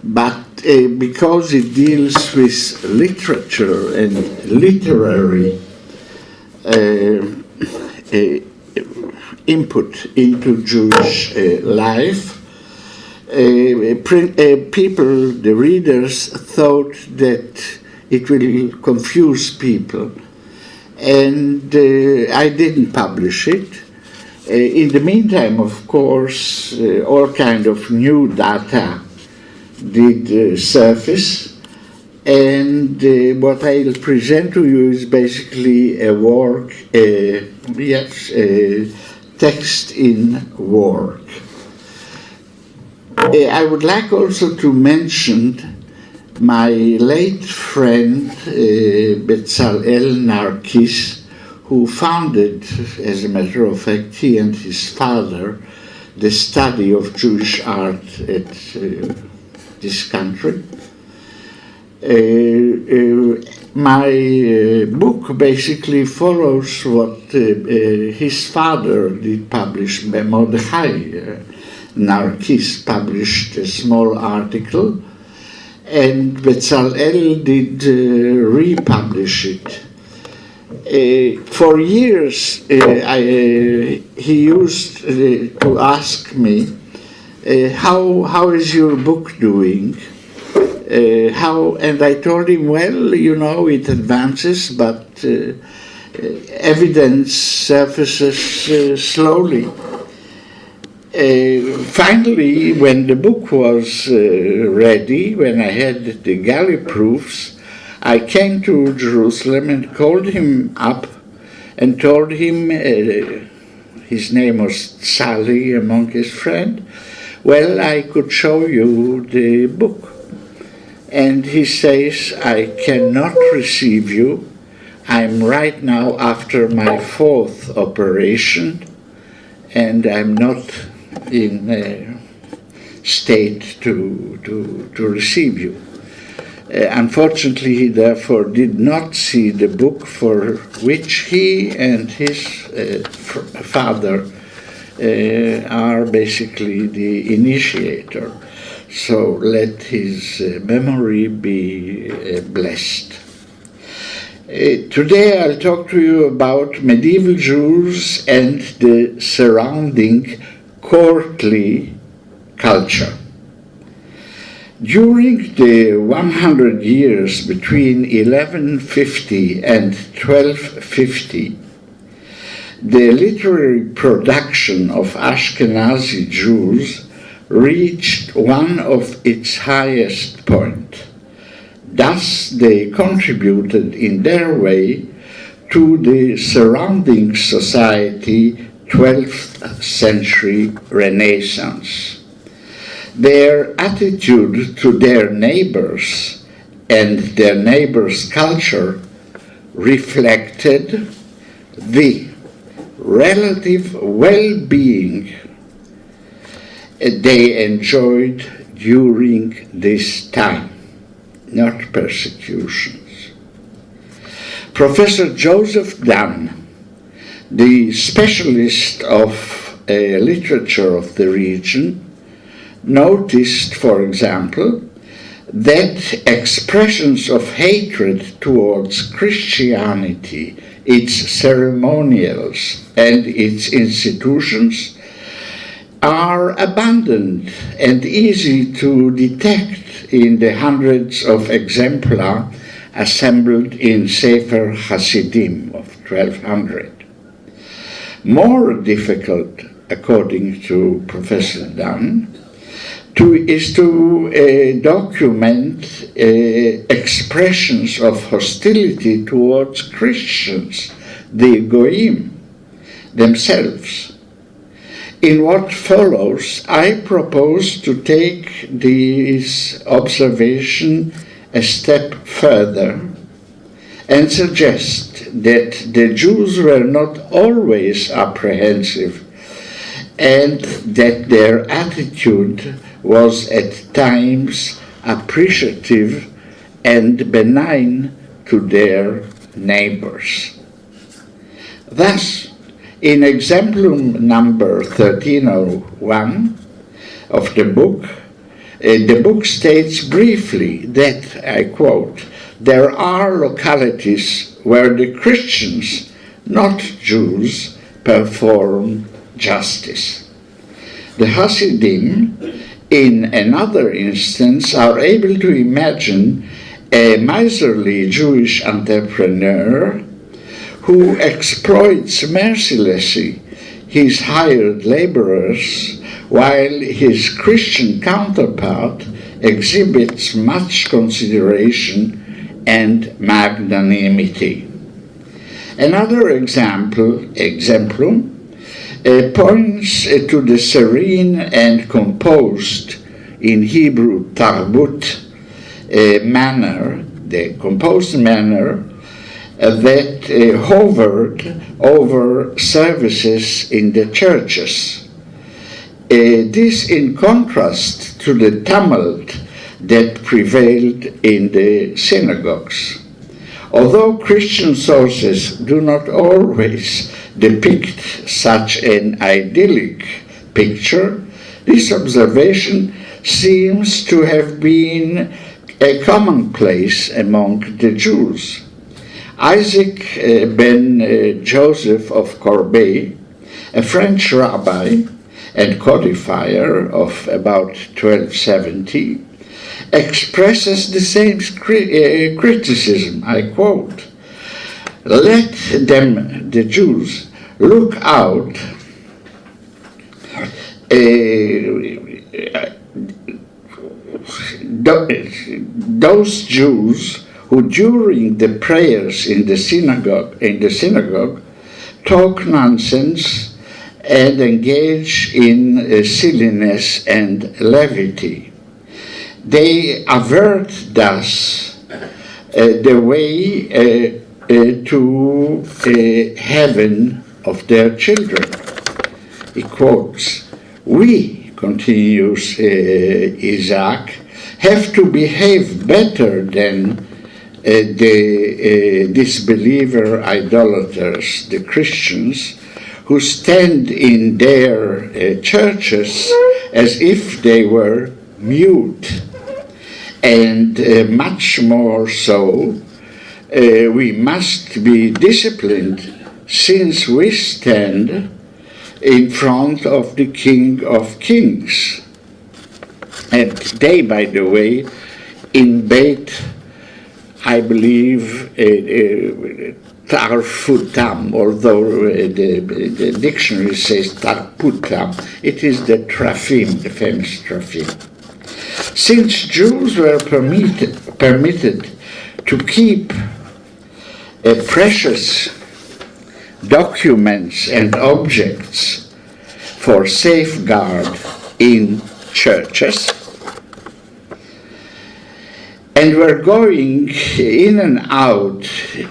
But because it deals with literature and literary input into Jewish life, people, the readers, thought that it will confuse people. And I didn't publish it. In the meantime, of course, all kind of new data did surface, And what I'll present to you is basically a work, text in work. I would like also to mention my late friend Bezalel Narkis, who founded, as a matter of fact, he and his father, the study of Jewish art at this country. My book basically follows what his father did publish. Mordechai Narkis published a small article, and Bezalel did republish it. For years, he used to ask me, how is your book doing? And I told him, well, you know, it advances, but evidence surfaces slowly. Finally, when the book was ready, when I had the galley proofs, I came to Jerusalem and called him up and told him, his name was Sally among his friends, well, I could show you the book. And he says, I cannot receive you. I'm right now after my 4th operation, and I'm not in a state to receive you. Unfortunately, he therefore did not see the book, for which he and his father are basically the initiator. So let his memory be blessed. Today I'll talk to you about medieval Jews and the surrounding courtly culture. During the 100 years between 1150 and 1250, the literary production of Ashkenazi Jews reached one of its highest points. Thus, they contributed in their way to the surrounding society 12th century Renaissance. Their attitude to their neighbors and their neighbors' culture reflected the relative well-being they enjoyed during this time, not persecutions. Professor Joseph Dunn, the specialist of literature of the region, noticed, for example, that expressions of hatred towards Christianity, its ceremonials, and its institutions are abundant and easy to detect in the hundreds of exemplars assembled in Sefer Hasidim of 1200. More difficult, according to Professor Dunn, is to document expressions of hostility towards Christians, the Goyim themselves. In what follows, I propose to take this observation a step further and suggest that the Jews were not always apprehensive and that their attitude was at times appreciative and benign to their neighbors. Thus, in exemplum number 1301 of the book states briefly that, I quote, there are localities where the Christians, not Jews, perform justice. The Hasidim, in another instance, are able to imagine a miserly Jewish entrepreneur who exploits mercilessly his hired laborers while his Christian counterpart exhibits much consideration and magnanimity. Another exemplum points to the serene and composed, in Hebrew tarbut, manner, the composed manner that hovered over services in the churches. This in contrast to the tumult that prevailed in the synagogues. Although Christian sources do not always depict such an idyllic picture, this observation seems to have been a commonplace among the Jews. Isaac ben Joseph of Corbeil, a French rabbi and codifier of about 1270, expresses the same criticism. I quote, "Let them, the Jews, look out those Jews who during the prayers in the synagogue talk nonsense and engage in silliness and levity. They avert thus the way to heaven of their children." He quotes, "We," continues Isaac, "have to behave better than the disbeliever idolaters, the Christians, who stand in their churches as if they were mute. And much more so, we must be disciplined since we stand in front of the King of Kings." And they, by the way, in Beit, I believe, Tarfutam, although the dictionary says Tarputam, it is the Trafim, the famous Trafim. Since Jews were permitted to keep precious documents and objects for safeguard in churches, and were going in and out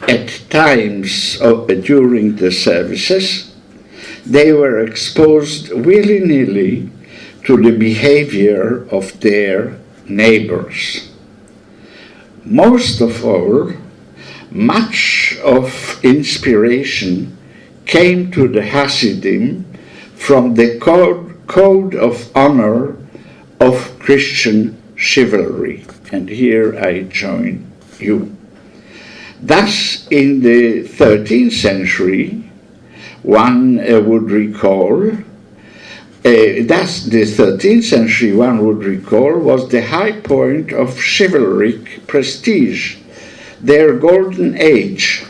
at times during the services, they were exposed willy-nilly to the behavior of their neighbors. Most of all, much of inspiration came to the Hasidim from the code of honor of Christian chivalry. And here I join you. Thus, in the 13th century, one would recall, the 13th century, one would recall, was the high point of chivalric prestige, their golden age.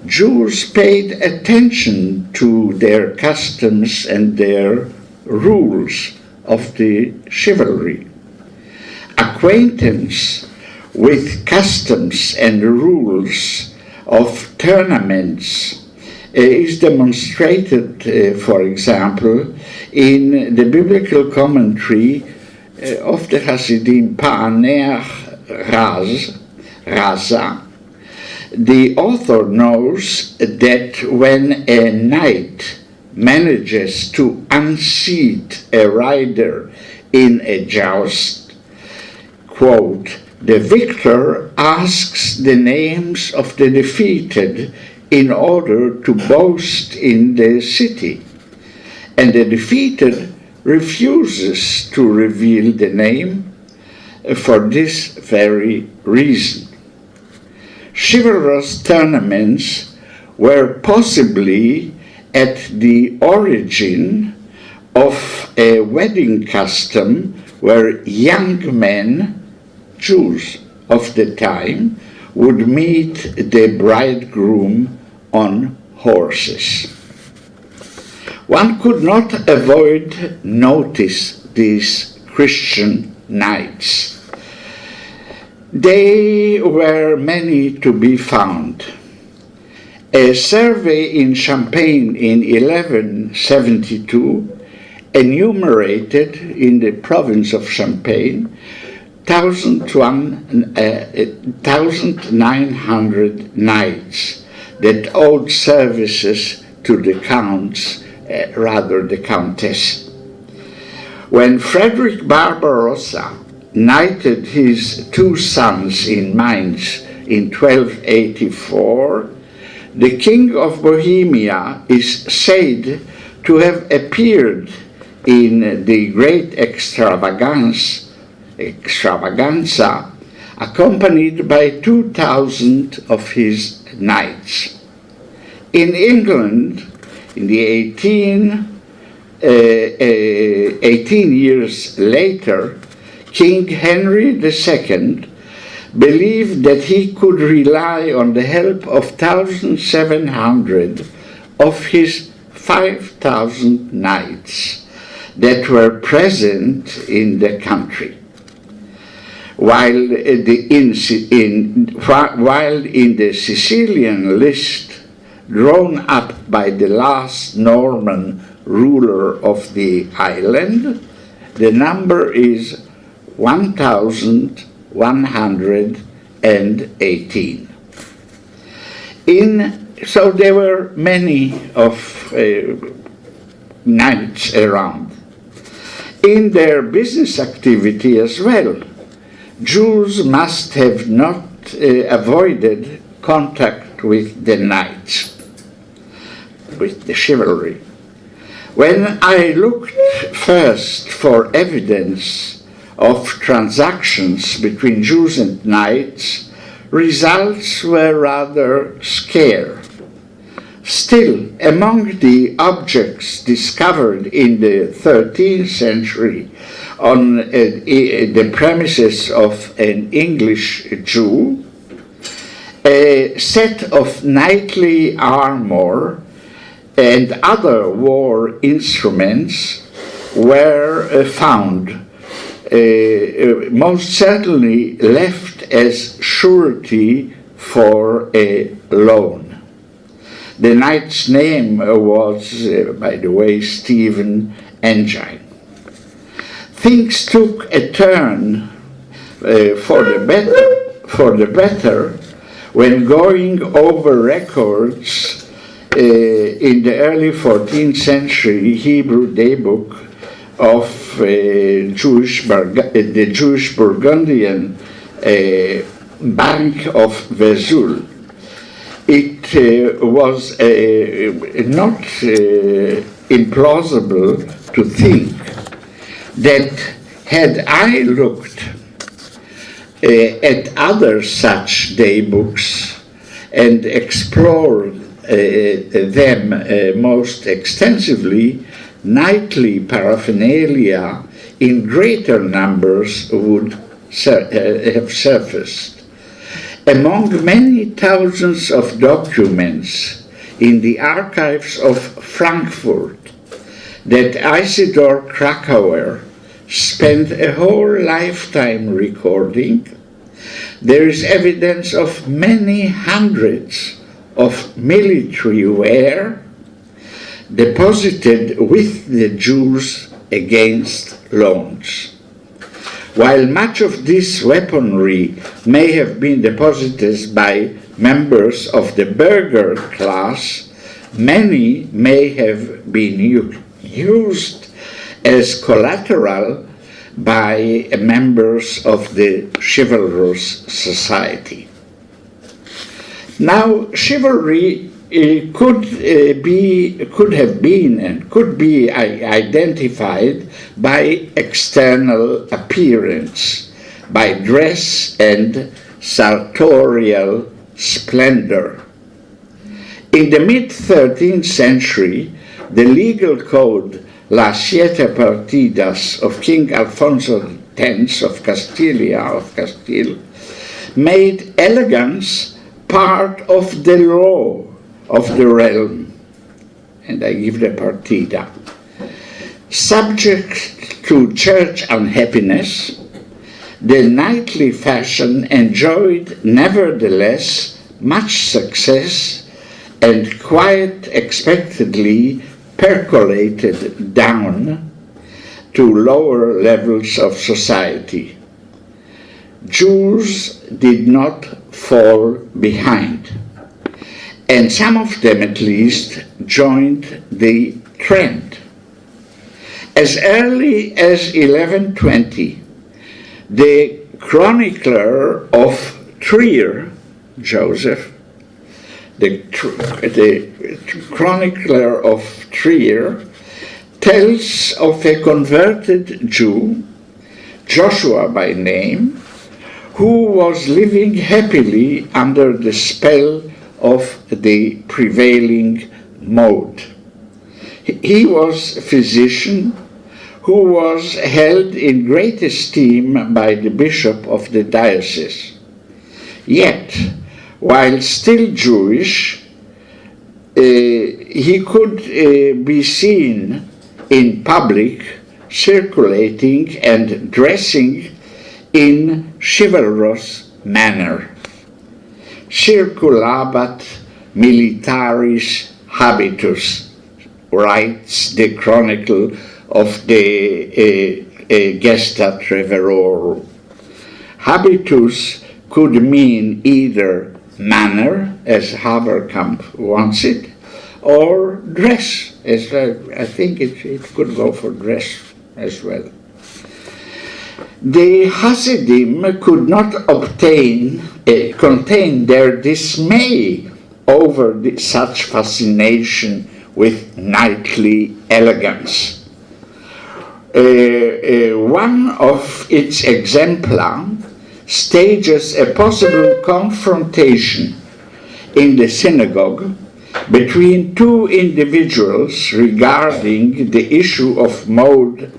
Jews paid attention to their customs and their rules of the chivalry. Acquaintance with customs and rules of tournaments is demonstrated, for example, in the biblical commentary of the Hasidim Pa'aneach Raza. The author knows that when a knight manages to unseat a rider in a joust, quote, the victor asks the names of the defeated in order to boast in the city, and the defeated refuses to reveal the name for this very reason. Chivalrous tournaments were possibly at the origin of a wedding custom where young men, Jews of the time, would meet the bridegroom on horses. One could not avoid notice these Christian knights. They were many to be found. A survey in Champagne in 1172 enumerated in the province of Champagne 1,900 knights that owed services to the counts, rather the countess. When Frederick Barbarossa knighted his two sons in Mainz in 1284, the King of Bohemia is said to have appeared in the great extravaganza, accompanied by 2,000 of his knights. In England, in the 18 years later, King Henry II believed that he could rely on the help of 1,700 of his 5,000 knights that were present in the country. While in the Sicilian list drawn up by the last Norman ruler of the island, the number is 1,118. So there were many of knights around. In their business activity as well, Jews must have not avoided contact with the knights, with the chivalry. When I looked first for evidence of transactions between Jews and knights, results were rather scarce. Still, among the objects discovered in the 13th century on the premises of an English Jew, a set of knightly armor and other war instruments were found, most certainly left as surety for a loan. The knight's name was, by the way, Stephen Engine. Things took a turn for the better when going over records in the early 14th century Hebrew daybook of the Jewish Burgundian Bank of Vesoul. It was not implausible to think that had I looked at other such daybooks and explored them most extensively, knightly paraphernalia in greater numbers would have surfaced. Among many thousands of documents in the archives of Frankfurt that Isidor Krakauer spent a whole lifetime recording, there is evidence of many hundreds of military wear deposited with the Jews against loans. While much of this weaponry may have been deposited by members of the burgher class, many may have been used as collateral by members of the chivalrous society. Now, chivalry could have been and could be identified by external appearance, by dress and sartorial splendor. In the mid-13th century, the legal code Las Siete Partidas of King Alfonso X of Castile, made elegance part of the law of the realm, and I give the partida. Subject to church unhappiness, the knightly fashion enjoyed nevertheless much success and quite expectedly percolated down to lower levels of society. Jews did not fall behind, and some of them at least joined the trend. As early as 1120, the chronicler of Trier, Joseph, the chronicler of Trier, tells of a converted Jew, Joshua by name, who was living happily under the spell of the prevailing mode. He was a physician who was held in great esteem by the bishop of the diocese. Yet, while still Jewish, he could be seen in public circulating and dressing in chivalrous manner. Circulabat militaris habitus, writes the chronicle of the Gesta Treverorum. Habitus could mean either manner, as Haberkamp wants it, or dress, as I think it could go for dress as well. The Hasidim could not contain their dismay over such fascination with knightly elegance. One of its exemplars stages a possible confrontation in the synagogue between two individuals regarding the issue of mode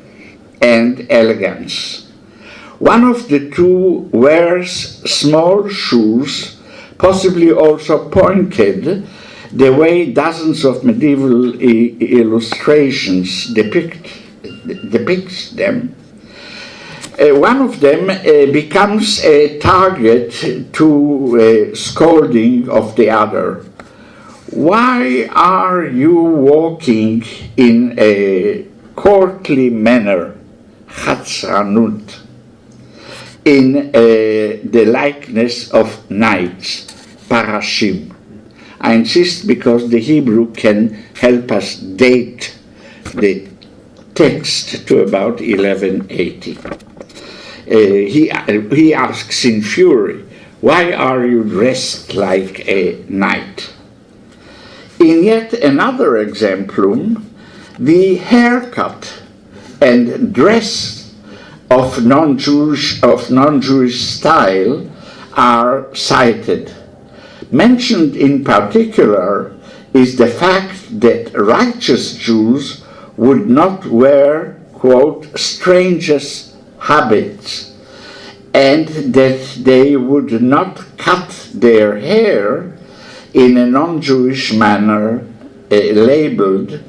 and elegance. One of the two wears small shoes, possibly also pointed, the way dozens of medieval illustrations depicts them. One of them becomes a target to scolding of the other. Why are you walking in a courtly manner, chatzranut, in the likeness of knights, parashim? I insist because the Hebrew can help us date the text to about 1180. He asks in fury, why are you dressed like a knight? In yet another exemplum, the haircut and dress of non-Jewish style are cited. Mentioned in particular is the fact that righteous Jews would not wear, quote, strangest habits, and that they would not cut their hair in a non-Jewish manner labeled,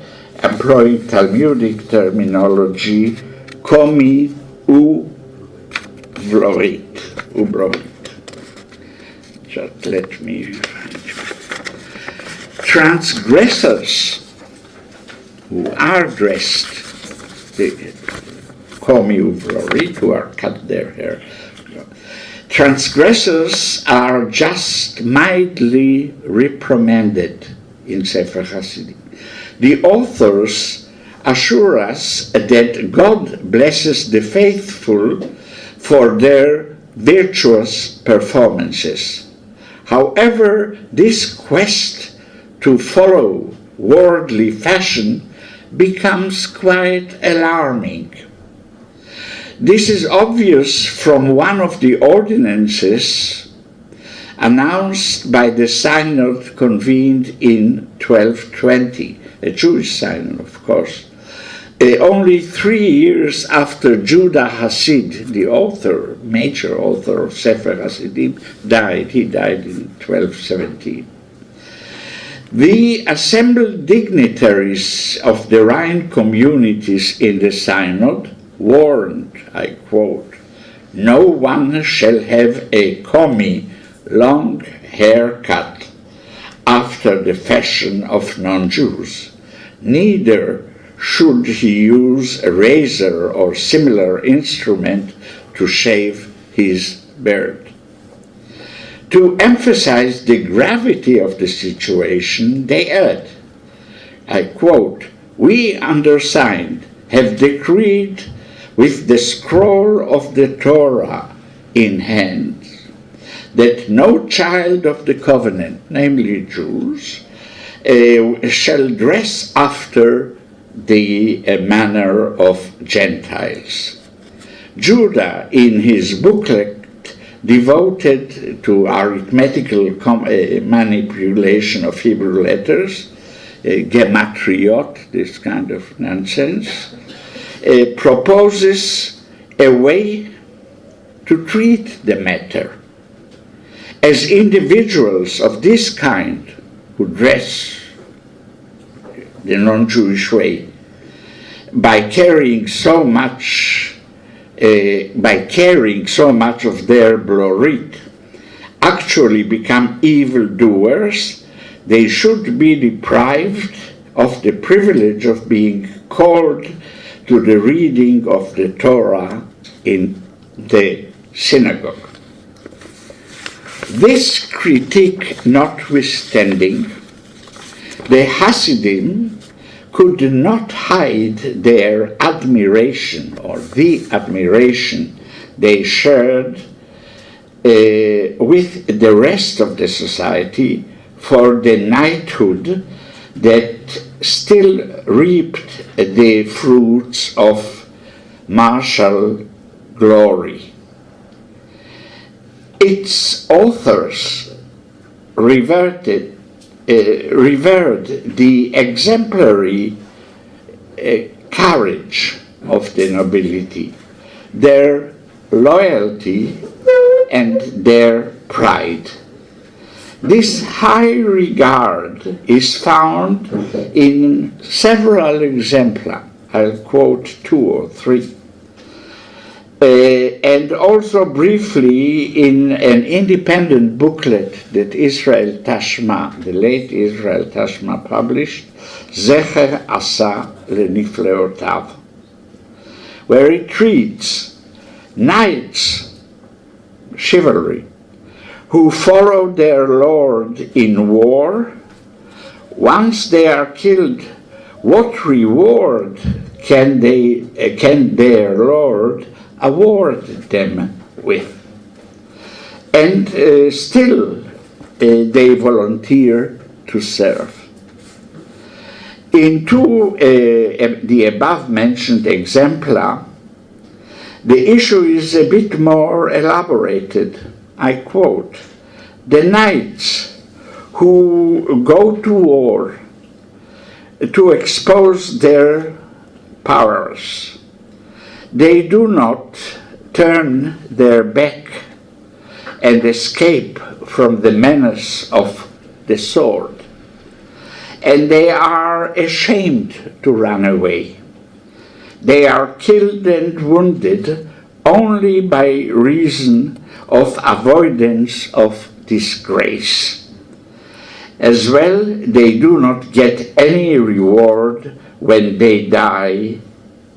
employing Talmudic terminology, komi ubrovit. Just let me find. Transgressors who are dressed, komi ubrovit, who are cut their hair. Transgressors are just mildly reprimanded in Sefer Hasidim. The authors assure us that God blesses the faithful for their virtuous performances. However, this quest to follow worldly fashion becomes quite alarming. This is obvious from one of the ordinances announced by the synod convened in 1220, a Jewish synod, of course, only 3 years after Judah Hasid, the author, major author of Sefer Hasidim, died. He died in 1217. The assembled dignitaries of the Rhine communities in the synod warned, I quote, no one shall have a commi, long haircut, after the fashion of non-Jews. Neither should he use a razor or similar instrument to shave his beard. To emphasize the gravity of the situation, they add, I quote, "We undersigned have decreed with the scroll of the Torah in hand that no child of the covenant, namely Jews, shall dress after the manner of Gentiles." Judah, in his booklet devoted to arithmetical manipulation of Hebrew letters, gematriot, this kind of nonsense, proposes a way to treat the matter. As individuals of this kind who dress the non-Jewish way, by carrying so much of their blorit, actually become evildoers, they should be deprived of the privilege of being called to the reading of the Torah in the synagogue. This critique notwithstanding, the Hasidim could not hide their admiration, or the admiration they shared with the rest of the society for the knighthood that still reaped the fruits of martial glory. Its authors revered the exemplary courage of the nobility, their loyalty, and their pride. This high regard is found in several exemplars. I'll quote 2 or 3. And also briefly in an independent booklet that Israel Tashma, the late Israel Tashma, published, Zecher Asa Lenifleotav, where it treats knights, chivalry, who follow their lord in war. Once they are killed, what reward can their lord award them with? And still they volunteer to serve. In the above mentioned exemplar, the issue is a bit more elaborated. I quote, "The knights who go to war to expose their powers, they do not turn their back and escape from the menace of the sword, and they are ashamed to run away. They are killed and wounded only by reason of avoidance of disgrace. As well, they do not get any reward when they die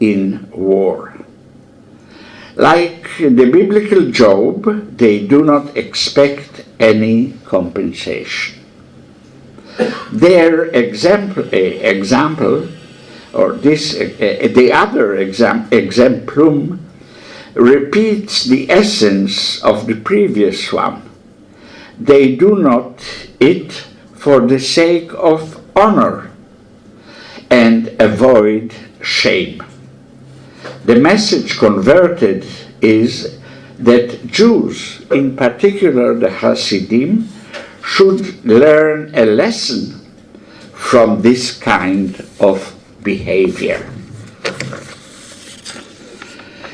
in war. Like the biblical Job, they do not expect any compensation." Their example, or this, the other exemplum, repeats the essence of the previous one. They do not it for the sake of honor and avoid shame. The message converted is that Jews, in particular the Hasidim, should learn a lesson from this kind of behavior.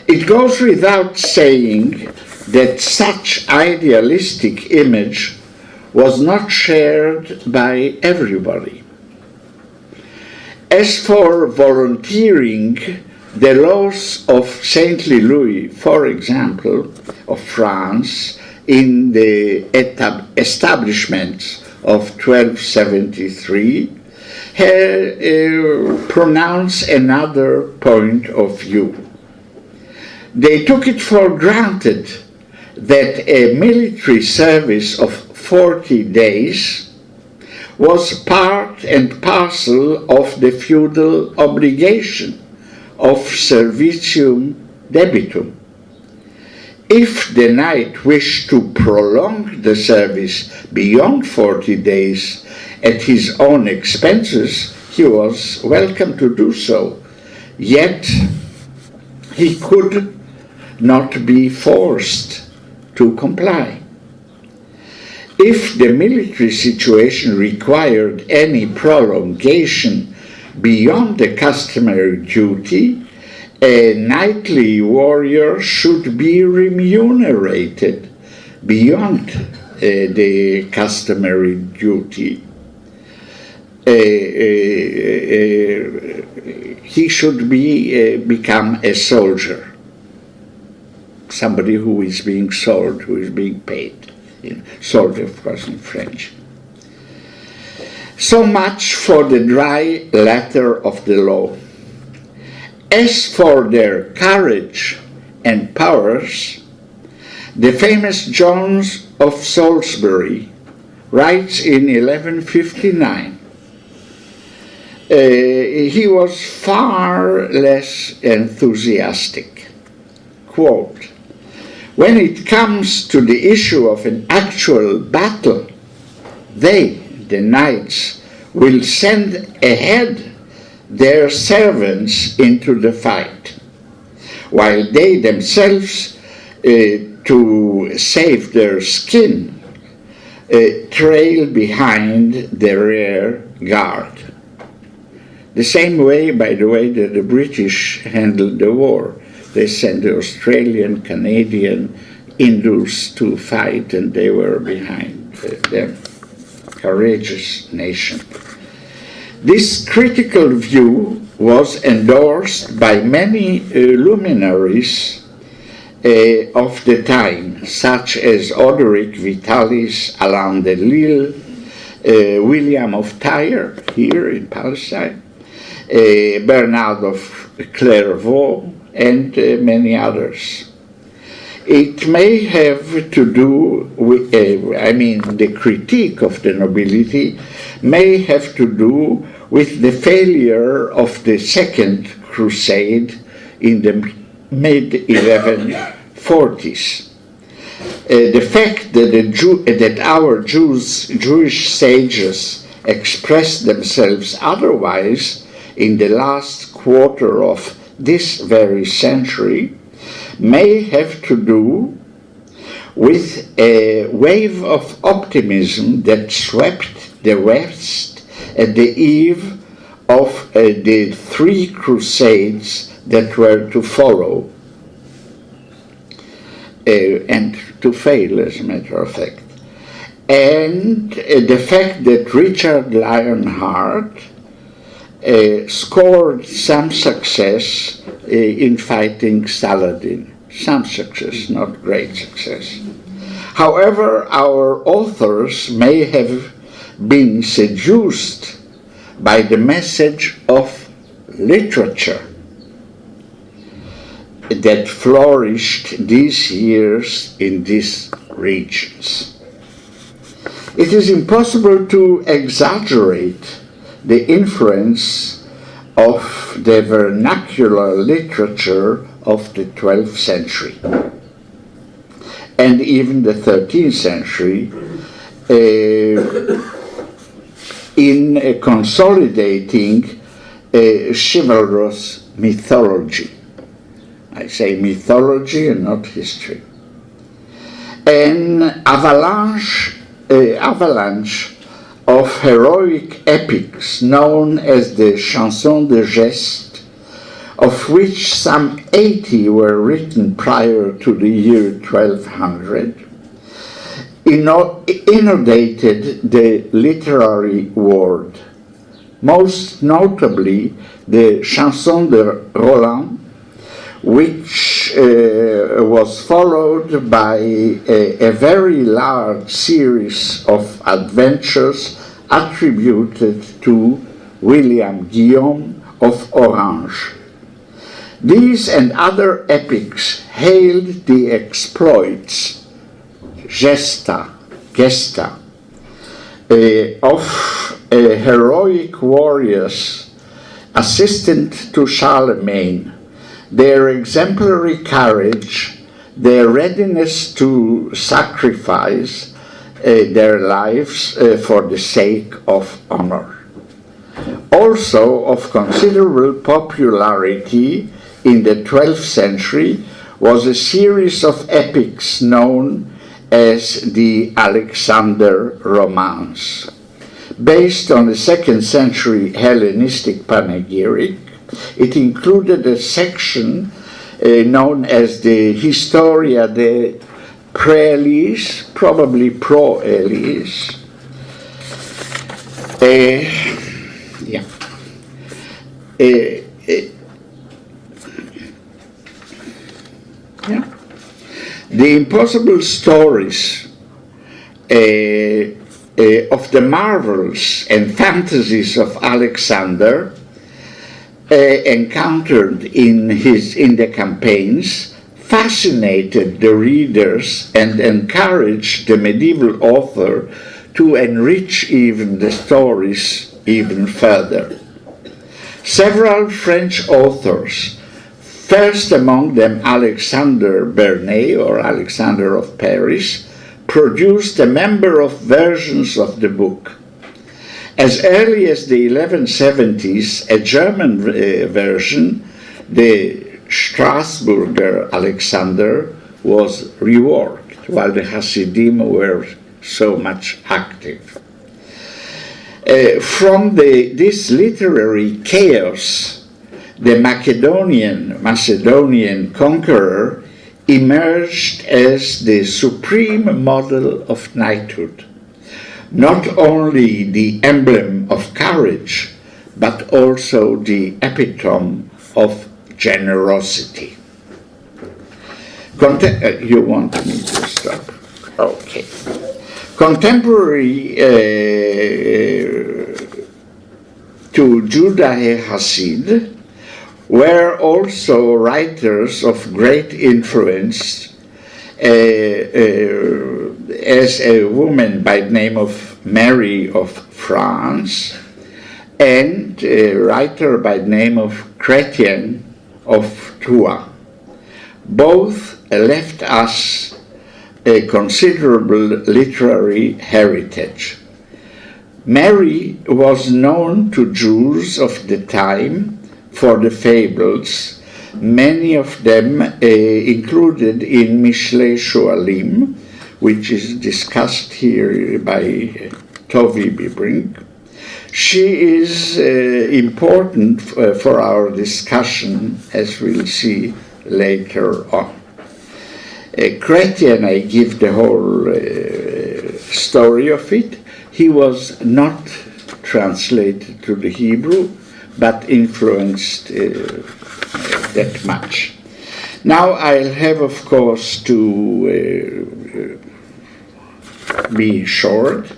It goes without saying that such idealistic image was not shared by everybody. As for volunteering The laws of Saint Louis, for example, of France, in the establishment of 1273, pronounce another point of view. They took it for granted that a military service of 40 days was part and parcel of the feudal obligation of servitium debitum. If the knight wished to prolong the service beyond 40 days at his own expenses, he was welcome to do so, yet he could not be forced to comply. If the military situation required any prolongation beyond the customary duty, a knightly warrior should be remunerated beyond the customary duty. He should become a soldier, somebody who is being sold, who is being paid. Sold, of course, in French. So much for the dry letter of the law. As for their courage and powers, the famous John of Salisbury writes in 1159, he was far less enthusiastic. Quote, "When it comes to the issue of an actual battle, they, the knights, will send ahead their servants into the fight, while they themselves, to save their skin, trail behind the rear guard." The same way, by the way, that the British handled the war. They sent the Australian, Canadian, Indus to fight, and they were behind them. Courageous nation. This critical view was endorsed by many luminaries of the time, such as Odoric Vitalis, Alain de Lille, William of Tyre, here in Palestine, Bernard of Clairvaux, and many others. It may have to do with, the critique of the nobility may have to do with the failure of the Second Crusade in the mid-1140s. The fact that our Jewish sages expressed themselves otherwise in the last quarter of this very century may have to do with a wave of optimism that swept the West at the eve of the three crusades that were to follow and to fail, as a matter of fact. And the fact that Richard Lionheart scored some success in fighting Saladin. Some success, not great success. However, our authors may have been seduced by the message of literature that flourished these years in these regions. It is impossible to exaggerate the influence of the vernacular literature of the 12th century and even the 13th century in consolidating chivalrous mythology. I say mythology and not history. An avalanche of heroic epics known as the Chansons de Geste, of which some 80 were written prior to the year 1200, inundated the literary world. Most notably, the Chanson de Roland which was followed by a very large series of adventures attributed to William Guillaume of Orange. These and other epics hailed the exploits, gesta, of heroic warriors assistant to Charlemagne, their exemplary courage, their readiness to sacrifice their lives for the sake of honor. Also of considerable popularity in the 12th century was a series of epics known as the Alexander Romance. Based on the 2nd century Hellenistic panegyric, it included a section known as the Historia de Praelis, probably Pro-Elis. The impossible stories of the marvels and fantasies of Alexander encountered in the campaigns fascinated the readers and encouraged the medieval author to enrich even the stories even further. Several French authors, first among them Alexander Bernet or Alexander of Paris, produced a number of versions of the book. As early as the 1170s, a German version, the Strasburger Alexander, was reworked, while the Hasidim were so much active. From this literary chaos, the Macedonian conqueror emerged as the supreme model of knighthood, not only the emblem of courage, but also the epitome of generosity. You want me to stop? Okay. Contemporary to Judah Hasid were also writers of great influence, as a woman by the name of Mary of France, and a writer by the name of Chrétien of Tours. Both left us a considerable literary heritage. Mary was known to Jews of the time for the fables, many of them included in Mishlei Shualim, which is discussed here by Tovi Bibrink. She is important for our discussion, as we'll see later on. Chrétien, I give the whole story of it. He was not translated to the Hebrew, but influenced that much. Now I'll have, of course, to be short.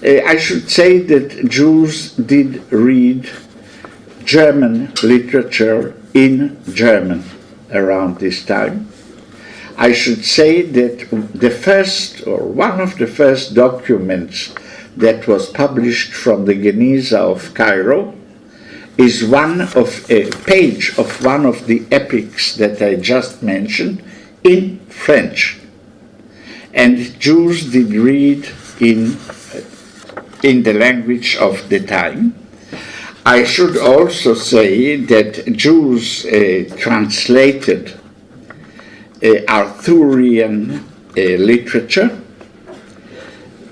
I should say that Jews did read German literature in German around this time. I should say that the first, or one of the first documents that was published from the Geniza of Cairo is one of a page of one of the epics that I just mentioned in French. And Jews did read in the language of the time. I should also say that Jews translated Arthurian literature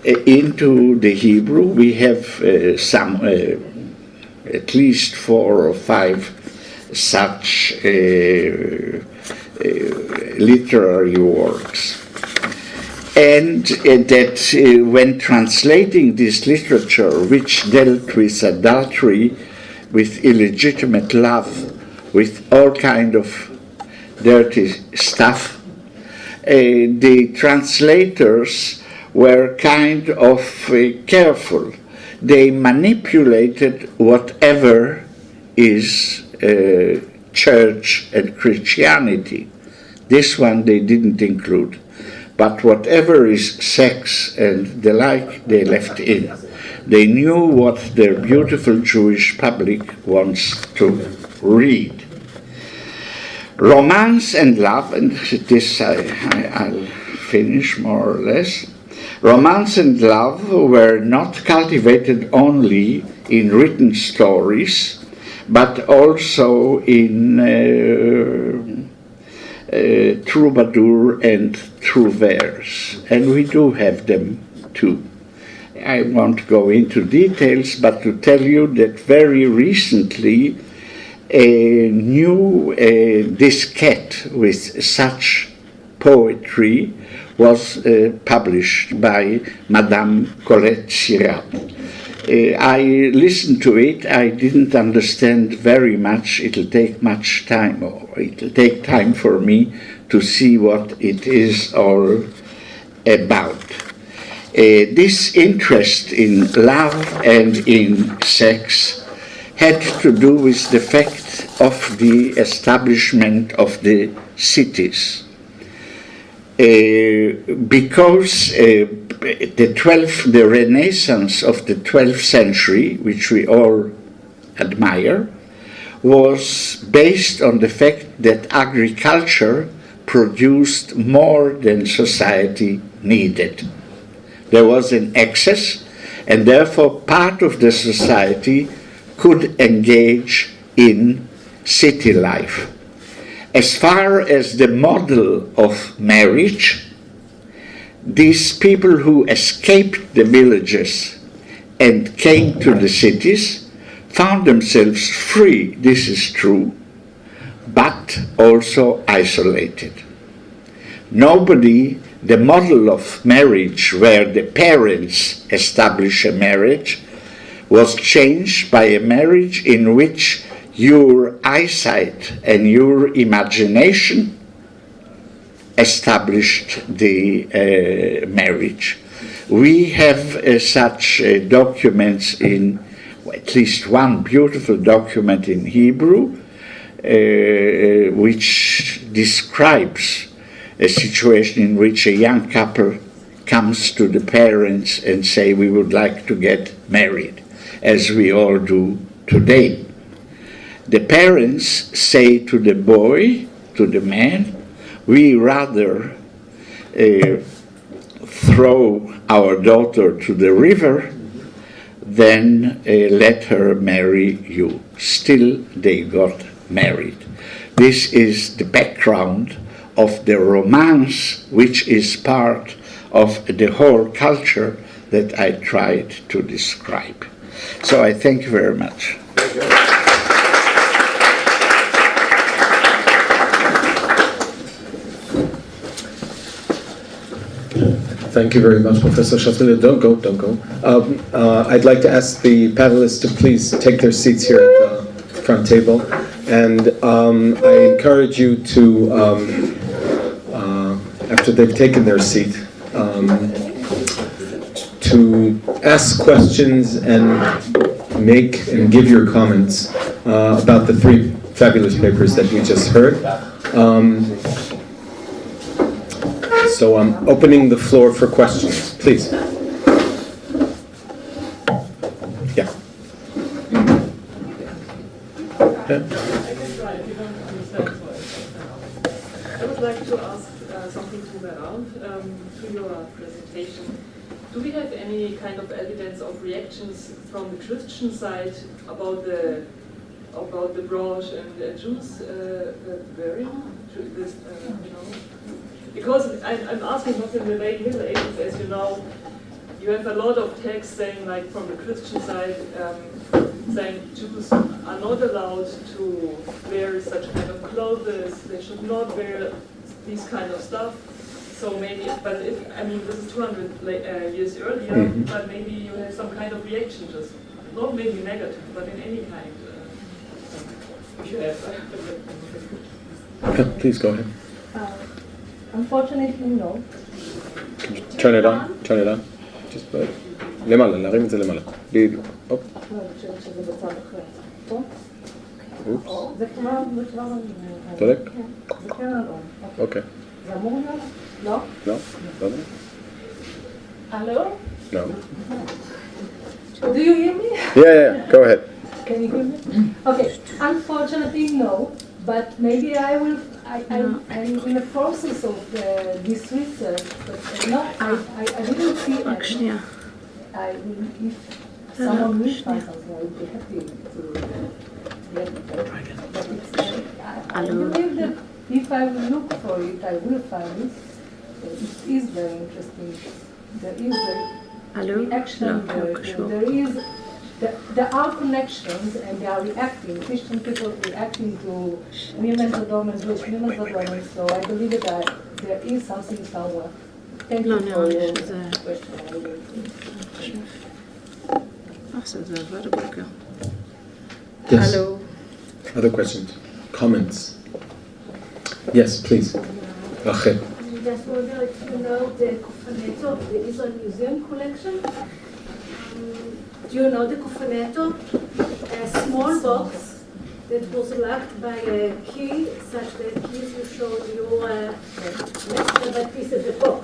into the Hebrew. We have some, at least 4 or 5 such literary works. And that when translating this literature, which dealt with adultery, with illegitimate love, with all kind of dirty stuff. The translators were kind of careful. They manipulated whatever is church and Christianity. This one they didn't include. But whatever is sex and the like, they left in. They knew what their beautiful Jewish public wants to read. Romance and love, and this I'll finish more or less. Romance and love were not cultivated only in written stories, but also in troubadour and trouvères, and we do have them too. I won't go into details, but to tell you that very recently a new diskette with such poetry was published by Madame Colette Sirat. I listened to it. I didn't understand very much. It'll take much time, or it'll take time for me to see what it is all about. This interest in love and in sex had to do with the fact of the establishment of the cities. Because the Renaissance of the 12th century, which we all admire, was based on the fact that agriculture produced more than society needed. There was an excess, and therefore part of the society could engage in city life. As far as the model of marriage, these people who escaped the villages and came to the cities found themselves free, this is true, but also isolated. The model of marriage where the parents establish a marriage was changed by a marriage in which your eyesight and your imagination established the marriage. We have such documents in, at least one beautiful document in Hebrew, which describes a situation in which a young couple comes to the parents and say, we would like to get married, as we all do today. The parents say to the boy, to the man, we rather throw our daughter to the river than let her marry you. Still, they got married. This is the background of the romance, which is part of the whole culture that I tried to describe. So I thank you very much. Thank you very much, Professor Shatzmiller. Don't go. I'd like to ask the panelists to please take their seats here at the front table. And I encourage you to, after they've taken their seat, to ask questions and make and give your comments about the three fabulous papers that we just heard. So I'm opening the floor for questions, please. Yeah. I would like to ask something to Merav, to your presentation. Do we have any kind of evidence of reactions from the Christian side about the brooch and the Jews wearing this? Because I'm asking not in the late Middle Ages, as you know, you have a lot of texts saying, like from the Christian side, saying Jews are not allowed to wear such kind of clothes, they should not wear these kind of stuff. So maybe, but this is 200 years earlier, but maybe you have some kind of reaction, just not maybe negative, but in any kind. If you have. Please go ahead. Unfortunately, no. Turn it on. Turn it on. Just למעלה, להרים את זה למעלה. בדיוק. הופ. לא, אני חושבת שזה בצד אחר. טוב? אופס. זה כבר... צודק? זה כן על און. אוקיי. זה אמור להיות? לא? לא? לא יודע. Hello? No. Do you hear me? Yeah. Go ahead. Can you hear me? Okay. Unfortunately, no. But maybe I'm in the process of this research. But no, I didn't see רק שנייה. if someone will find something, I would be happy to get it. But I believe that if I will look for it, I will find it. It is very interesting. There is a reaction. There is. There are connections and they are reacting. Christian people reacting to women's adornments, Jewish women's adornments. So I believe that there is something somewhere. Thank you for your question. זה עבד הבוקר. Yes. Other questions? Comments? Yes, please. Rachel. Just wonder if you know the Kufaneto of the Israel Museum collection. Do you know the Kufaneto? A small box that was locked by a key, such that keys will show you that piece of the box.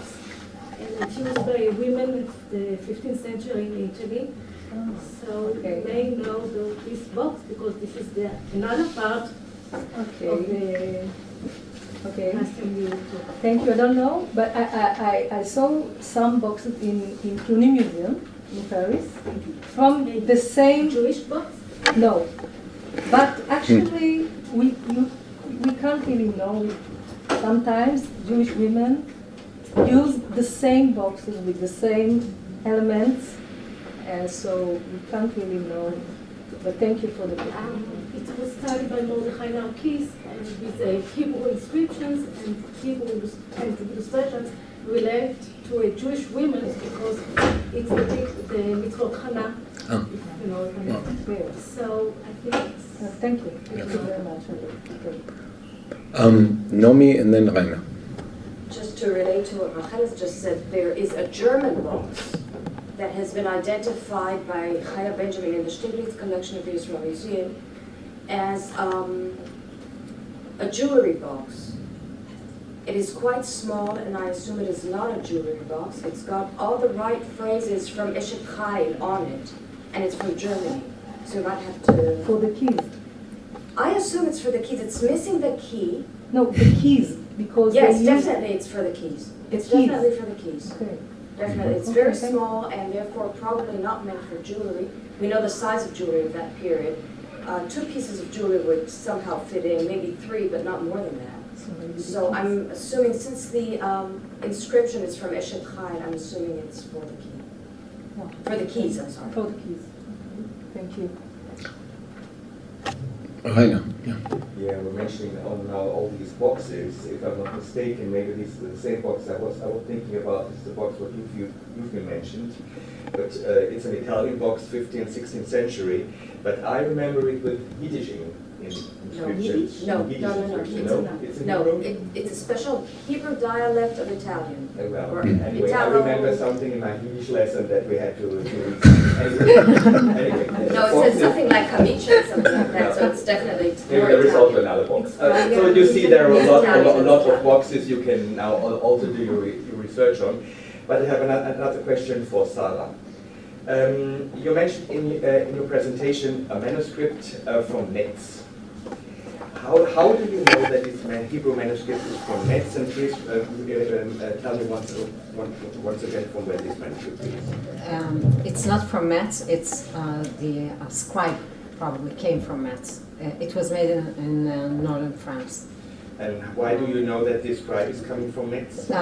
And it's used by women in the 15th century in Italy. So you may know this box because this is another part of the custom used. Thank you. I don't know, but I saw some boxes in Cluny Museum in Paris from the same Jewish box? No, but actually we can't really know. Sometimes Jewish women use the same boxes with the same elements, and so we can't really know. But thank you for the question. It was studied by Mordechai Narkis and with Hebrew inscriptions and Hebrew illustrations relate to a Jewish woman because it's the mitzvot Chana. You know, so I think it's... Thank you. Thank you very much. Nomi and then Raina. Just to relate to what Rachel has just said, there is a German box that has been identified by Chaya Benjamin in the Stiglitz collection of the Israel Museum as a jewelry box. It is quite small, and I assume it is not a jewelry box. It's got all the right phrases from Eshet Chayil on it, and it's from Germany. So you might have to... For the keys? I assume it's for the keys. It's missing the key. No, the keys, because yes, definitely it's for the keys. It's definitely for the keys. Okay. Definitely. It's very small and therefore probably not meant for jewelry. We know the size of jewelry of that period. 2 pieces of jewelry would somehow fit in, maybe 3, but not more than that. So I'm assuming, since the inscription is from Eshet Chayil, I'm assuming it's for the key. No. For the keys, I'm sorry. For the keys. Thank you. Raina. Yeah, we're mentioning now all these boxes. If I'm not mistaken, maybe this is the same box I was thinking about. This is the box what you've been mentioned, but it's an Italian box, 15th, 16th century. But I remember it with Yiddish inscriptions. No, It's in no, Hebrew? it's a special Hebrew dialect of Italian. Well, Or anyway, I Italo- remember something in my Yiddish lesson that we had to read. Anyway, No, it says something like Kamicha or something like that, so it's definitely maybe more there is also Italian. another box. So you see there are a lot of boxes you can now also do your research on. But I have another question for Sara. You mentioned in your presentation a manuscript from Metz. How do you know that this Hebrew manuscript is from Metz? And please tell me once again from where this manuscript is. It's not from Metz. It's the scribe probably came from Metz. It was made in northern France. And why do you know that this scribe is coming from Metz? In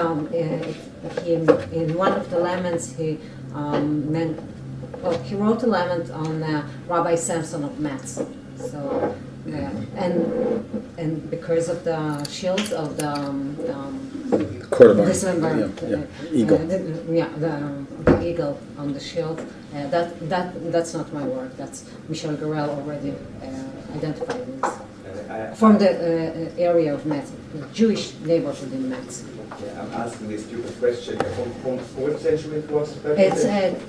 one of the laments, he wrote a lament on Rabbi Samson of Metz. So, and because of the shields of the dismember, Eagle. The eagle on the shield. That's not my work. That's Michel Gorel already identified this. from the area of Metz, the Jewish neighborhood in Metz. Yeah, I'm asking this stupid question. From what century it was? It's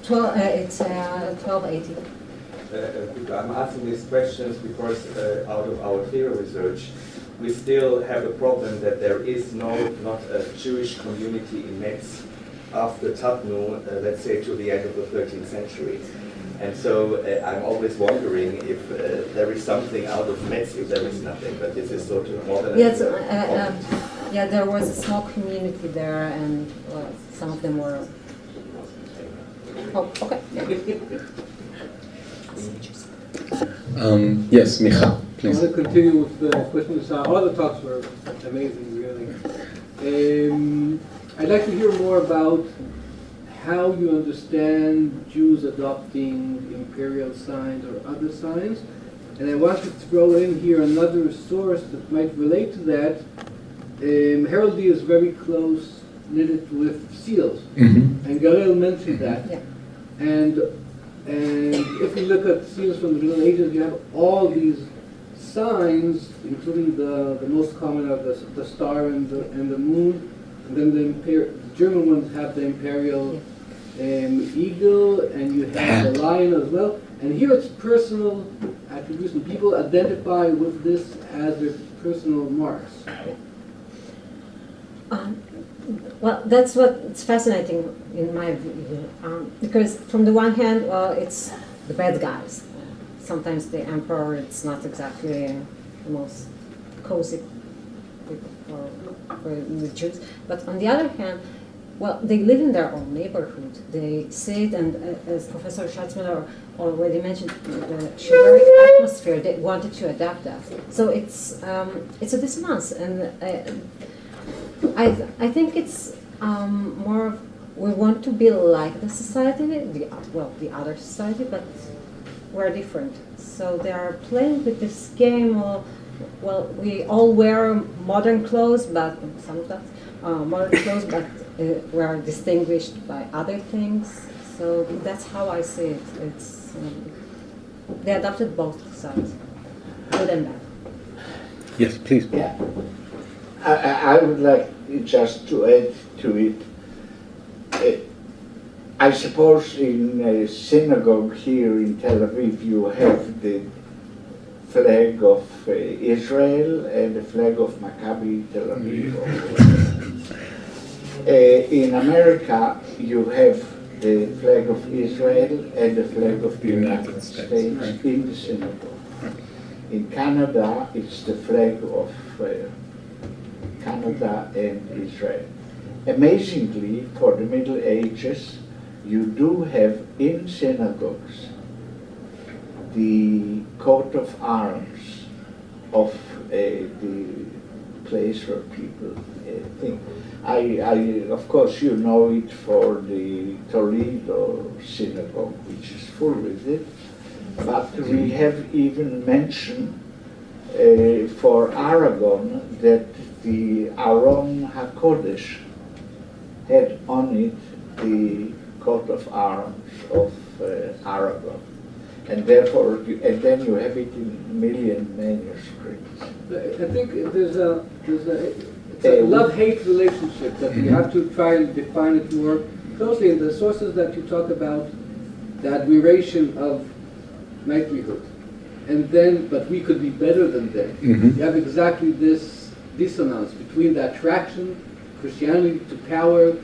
1280. I'm asking these questions because out of our theory research, we still have a problem that there is not a Jewish community in Metz after Tatnu, let's say to the end of the 13th century. And so I'm always wondering if there is something out of Metz, if there is nothing, but this is sort of more than Yes, yeah, there was a small community there, and some of them were. Oh, okay. Yes, Micha, please. I want to continue with the question of Sara. All the talks were amazing, really. I'd like to hear more about how you understand Jews adopting imperial signs or other signs. And I want to throw in here another source that might relate to that. Heraldry is very close knitted with seals. Mm-hmm. And Galil mentioned that. Yeah. And if we look at seals from the Middle Ages, you have all these signs, including the most common are the star and the moon, and then the German ones have the imperial eagle, and you have the lion as well. And here it's personal attribution. People identify with this as their personal marks. Well, that's what's fascinating in my view, because from the one hand, it's the bad guys. Sometimes the emperor, it's not exactly the most cozy people for the Jews. But on the other hand, well, they live in their own neighborhood. They see it, and as Professor Shatzmiller already mentioned, the shivering atmosphere, they wanted to adapt that. So it's a dissonance, and I think it's more of, we want to be like the society, the other society, but we're different. So they are playing with this game of, well, we all wear modern clothes, but some of that modern clothes, but we are distinguished by other things. So that's how I see it. It's they adopted both sides, good and bad. Yes, please. Yeah. I would like just to add to it. I suppose in a synagogue here in Tel Aviv you have the flag of Israel and the flag of Maccabi Tel Aviv. In America you have the flag of Israel and the flag of the United States in the synagogue. In Canada it's the flag of Canada and Israel. Amazingly, for the Middle Ages, you do have in synagogues the coat of arms of the place where people think. Of course, you know it for the Toledo synagogue, which is full with it, but we have even mentioned for Aragon that the Aron HaKodesh had on it the coat of arms of Aragon, and therefore, and then you have it in a million manuscripts. I think there's a love-hate relationship that we have to try and define it more closely. In the sources that you talk about, the admiration of knighthood, and then, but we could be better than them. You have exactly this dissonance between the attraction, Christianity to power,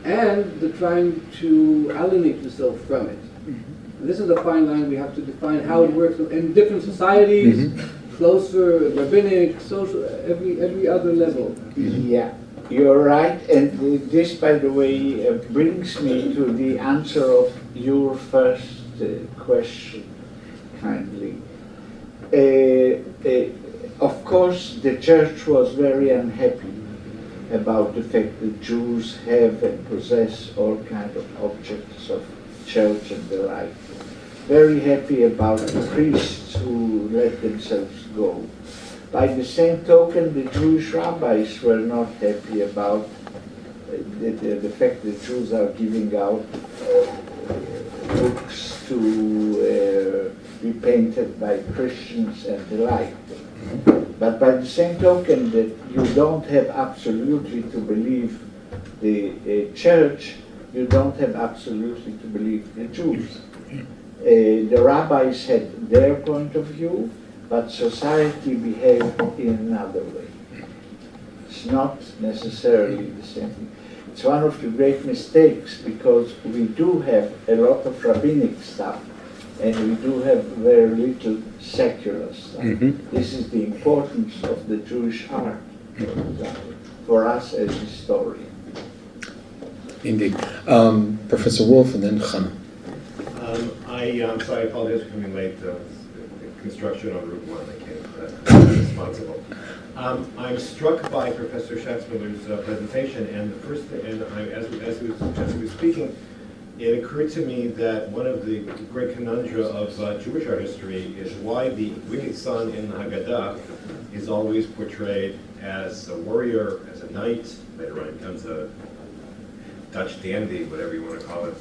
and the trying to alienate yourself from it. And this is a fine line we have to define how it works in different societies, closer, rabbinic, social, every other level. Yeah, you're right, and this, by the way, brings me to the answer of your first question, kindly. Of course, the church was very unhappy about the fact that Jews have and possess all kinds of objects of church and the like. Very happy about the priests who let themselves go. By the same token, the Jewish rabbis were not happy about the fact that Jews are giving out books to be painted by Christians and the like. But by the same token that you don't have absolutely to believe the church, you don't have absolutely to believe the Jews. The rabbis had their point of view, but society behaved in another way. It's not necessarily the same thing. It's one of the great mistakes, because we do have a lot of rabbinic stuff, and we do have very little secular stuff. This is the importance of the Jewish art, for example, for us as historians. Indeed. Professor Wolf and then Chana. I'm sorry, I apologize for coming late. Construction on Route 1, I can't be responsible. I'm struck by Professor Shatzmiller's presentation, and the first thing, and as he was speaking, it occurred to me that one of the great conundra of Jewish art history is why the wicked son in the Haggadah is always portrayed as a warrior, as a knight. Later on, he becomes a Dutch dandy, whatever you want to call it.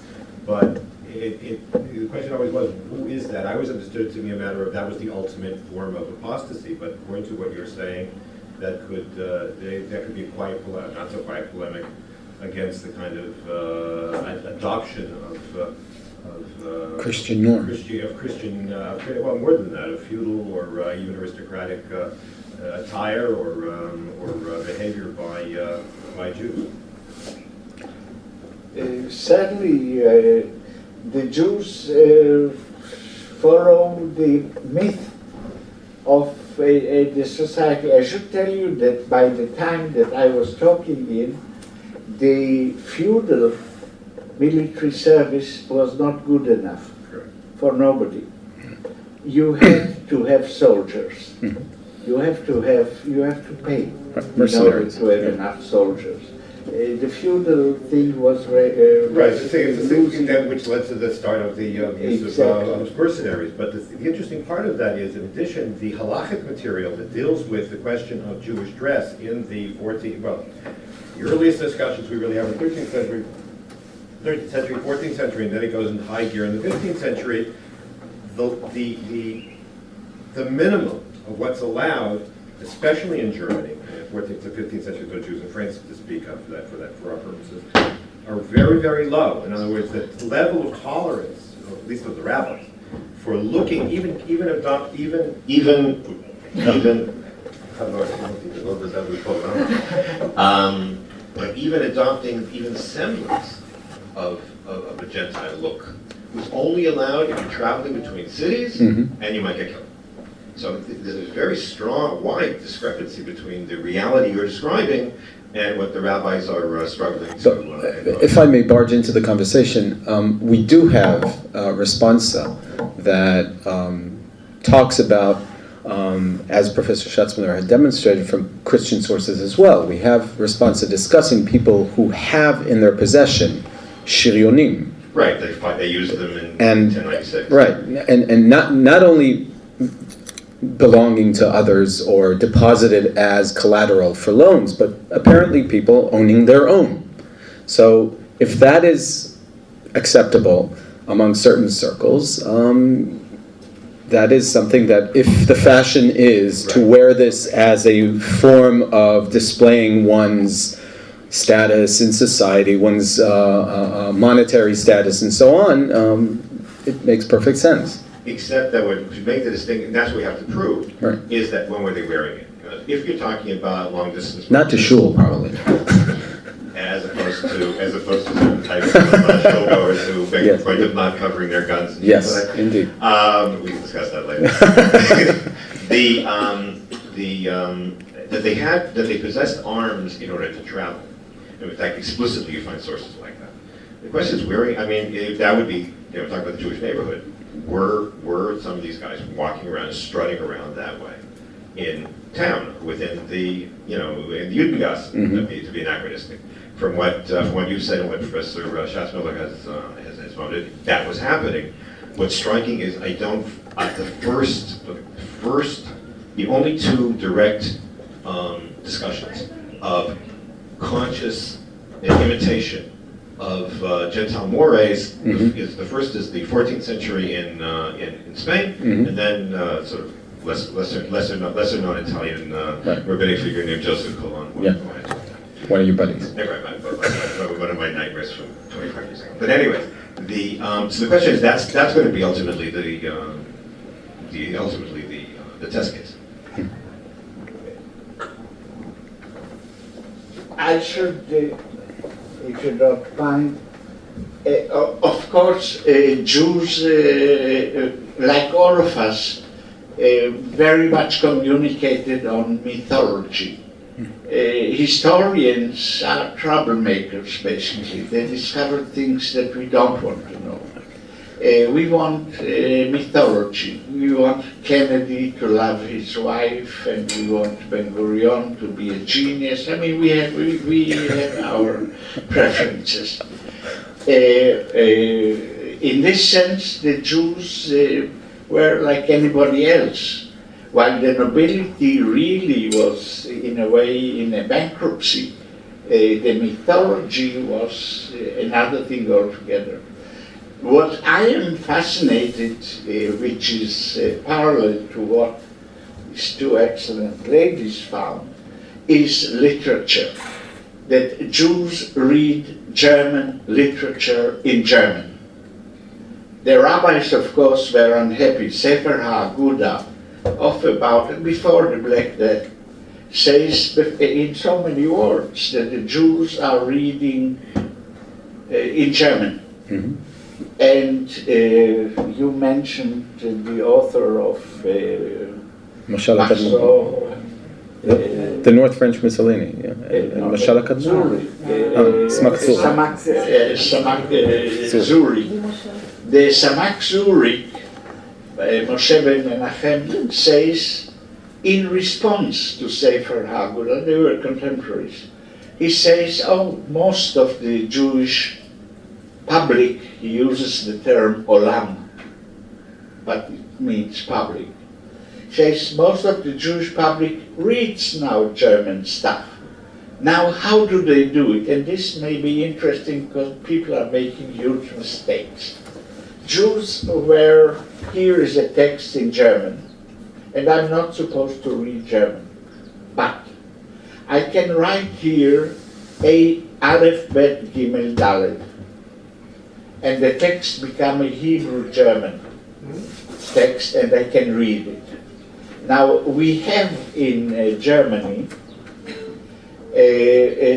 But the question always was, who is that? I always understood it to be a matter of that was the ultimate form of apostasy. But according to what you're saying, that could be a quiet, not so quiet polemic against the kind of adoption of Christian norm. Well, more than that, of feudal or even aristocratic attire or behavior by Jews. Certainly, the Jews follow the myth of the society. I should tell you that by the time that I was talking in, the feudal military service was not good enough for nobody. You had to have soldiers. You have to pay in order to have enough soldiers. The feudal thing was right. The thing which led to the start of the use of mercenaries. But the interesting part of that is, in addition, the halachic material that deals with the question of Jewish dress in the the earliest discussions we really have in the 13th century, 14th century, and then it goes into high gear in the 15th century. The minimum of what's allowed, especially in Germany, 14th to 15th century, no Jews in France to speak of for our purposes, are very, very low. In other words, the level of tolerance, or at least of the rabbis, for looking, but even adopting even semblance of a Gentile look was only allowed if you're traveling between cities and you might get killed. So there's a very strong, wide discrepancy between the reality you're describing and what the rabbis are struggling to. If I may barge into the conversation, we do have a responsa that talks about, as Professor Shatzmiller had demonstrated from Christian sources as well, we have responsa discussing people who have in their possession shirionim. Right, they use them in 1096. Right, and not only belonging to others or deposited as collateral for loans, but apparently people owning their own. So if that is acceptable among certain circles, that is something that if the fashion is to wear this as a form of displaying one's status in society, one's monetary status and so on, it makes perfect sense. Except that what to make the distinction, and that's what we have to prove, is that when were they wearing it? If you're talking about long distance, not to shul probably, as opposed to certain types of showgoers who make a point of not covering their guns. Yes, indeed. We can discuss that later. That they possessed arms in order to travel. In fact, explicitly you find sources like that. The question is wearing. I mean, if that would be, talking about the Jewish neighborhood. Were some of these guys walking around, strutting around that way in town within the, in the Judengasse, to be anachronistic? From what you said and what Professor Shatzmiller has noted, that was happening. What's striking is the only two direct discussions of conscious imitation of Gentile mores. Is the first is the 14th century in Spain, and then sort of lesser known Italian rabbinic figure named Joseph Colon. One of your buddies. One of my nightmares from 25 years ago. But anyway, so the question is that's going to be ultimately the test case. I should, if you don't mind, of course, Jews, like all of us, very much communicated on mythology. Historians are troublemakers, basically. They discover things that we don't want to know. We want mythology. We want Kennedy to love his wife, and we want Ben-Gurion to be a genius. I mean, we have our preferences. In this sense, the Jews were like anybody else. While the nobility really was, in a way, in a bankruptcy, the mythology was another thing altogether. What I am fascinated, which is parallel to what these two excellent ladies found, is literature. That Jews read German literature in German. The rabbis, of course, were unhappy. Sefer HaAgudah, of about before the Black Death, says in so many words that the Jews are reading in German. And you mentioned the author of the North French Mussolini, Mashal HaKadmon. Samak Zuri. The Samak Zuri, Moshe ben Menachem, says in response to Sefer HaAgudah, they were contemporaries, he says, most of the Jewish public, he uses the term olam, but it means public. He says most of the Jewish public reads now German stuff. Now how do they do it? And this may be interesting because people are making huge mistakes. Jews were, here is a text in German, and I'm not supposed to read German, but I can write here A, Aleph, Bet, Gimel, Dalet, and the text become a Hebrew-German text, and I can read it. Now, we have in Germany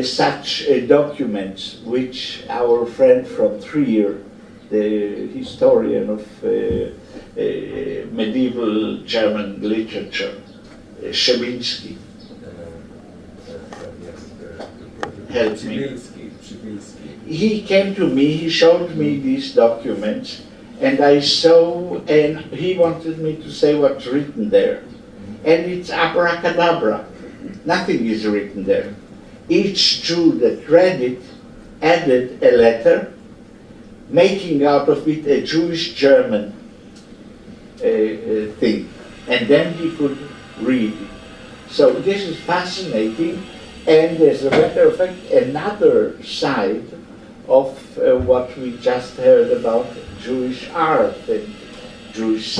such documents which our friend from Trier, the historian of medieval German literature, Scheminski, helped me. He came to me, he showed me these documents, and I saw, and he wanted me to say what's written there. And it's abracadabra. Nothing is written there. Each Jew that read it added a letter, making out of it a Jewish-German thing. And then he could read it. So this is fascinating. And as a matter of fact, another side of what we just heard about Jewish art and Jewish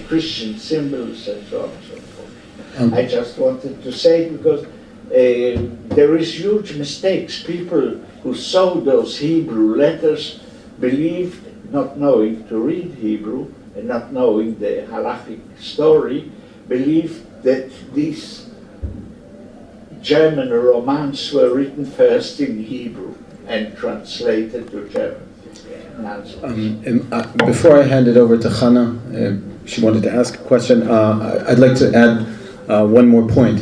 Christian symbols and so on and so forth. I just wanted to say it because there is huge mistakes. People who saw those Hebrew letters believed, not knowing to read Hebrew and not knowing the halachic story, believed that these German romans were written first in Hebrew and translated to German. Before I hand it over to Chana, she wanted to ask a question. I'd like to add one more point.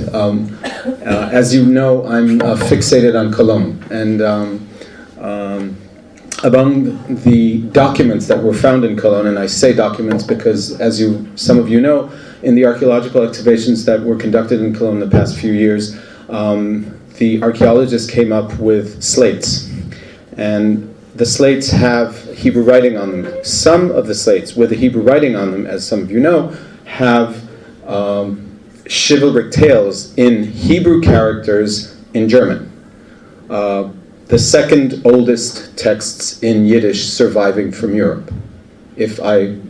As you know, I'm fixated on Cologne, and among the documents that were found in Cologne, and I say documents because, as some of you know, in the archaeological excavations that were conducted in Cologne the past few years, the archaeologists came up with slates, and the slates have Hebrew writing on them. Some of the slates with the Hebrew writing on them, as some of you know, have chivalric tales in Hebrew characters in German. the second oldest texts in Yiddish surviving from Europe. If I'm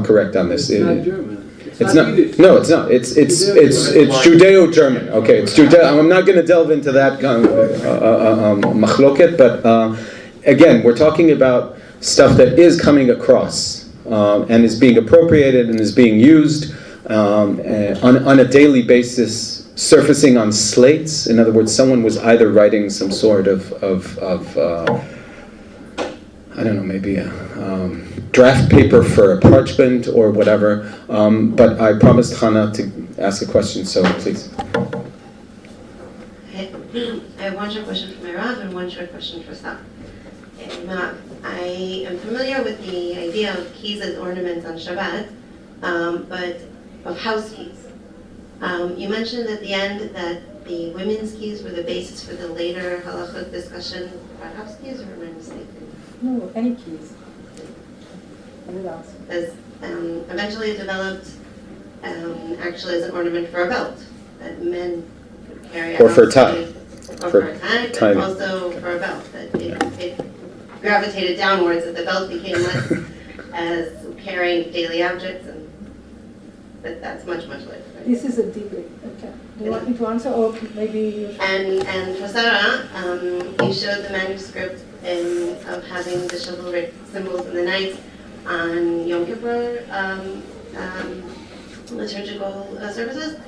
correct on this. It's not German. It's not. Yiddish. No, it's not. It's Judeo-German. Okay, it's I'm not going to delve into that machloket, but again, we're talking about stuff that is coming across and is being appropriated and is being used on a daily basis, surfacing on slates. In other words, someone was either writing some sort of I don't know, maybe a draft paper for a parchment or whatever. But I promised Hannah to ask a question, so please. I have one short question for Merav and one short question for Sara. Merav, I am familiar with the idea of keys as ornaments on Shabbat, but of house keys. You mentioned at the end that the women's keys were the basis for the later halachic discussion about house keys, or am I mistaken? No, any keys. As eventually developed actually as an ornament for a belt that men could carry out. Or for a tie. Or for a tie, but also for a belt. That it gravitated downwards as the belt became less as carrying daily objects, and but that's much, much later. Right? This is a debate. Okay. Do you want me to answer, or maybe you should? And for Sara, you showed the manuscript of having the chivalric symbols in the night on Yom Kippur liturgical services.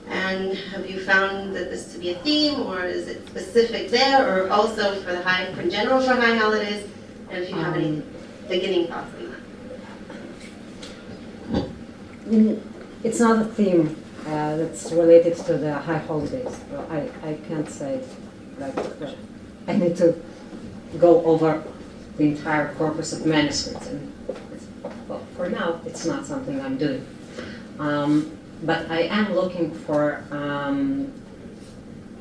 And have you found that this to be a theme, or is it specific there, or also for in general for high holidays? And if you have any beginning thoughts on that. It's not a theme that's related to the high holidays. Well, I can't say like I need to go over the entire corpus of manuscripts, and well, for now it's not something I'm doing. But I am looking for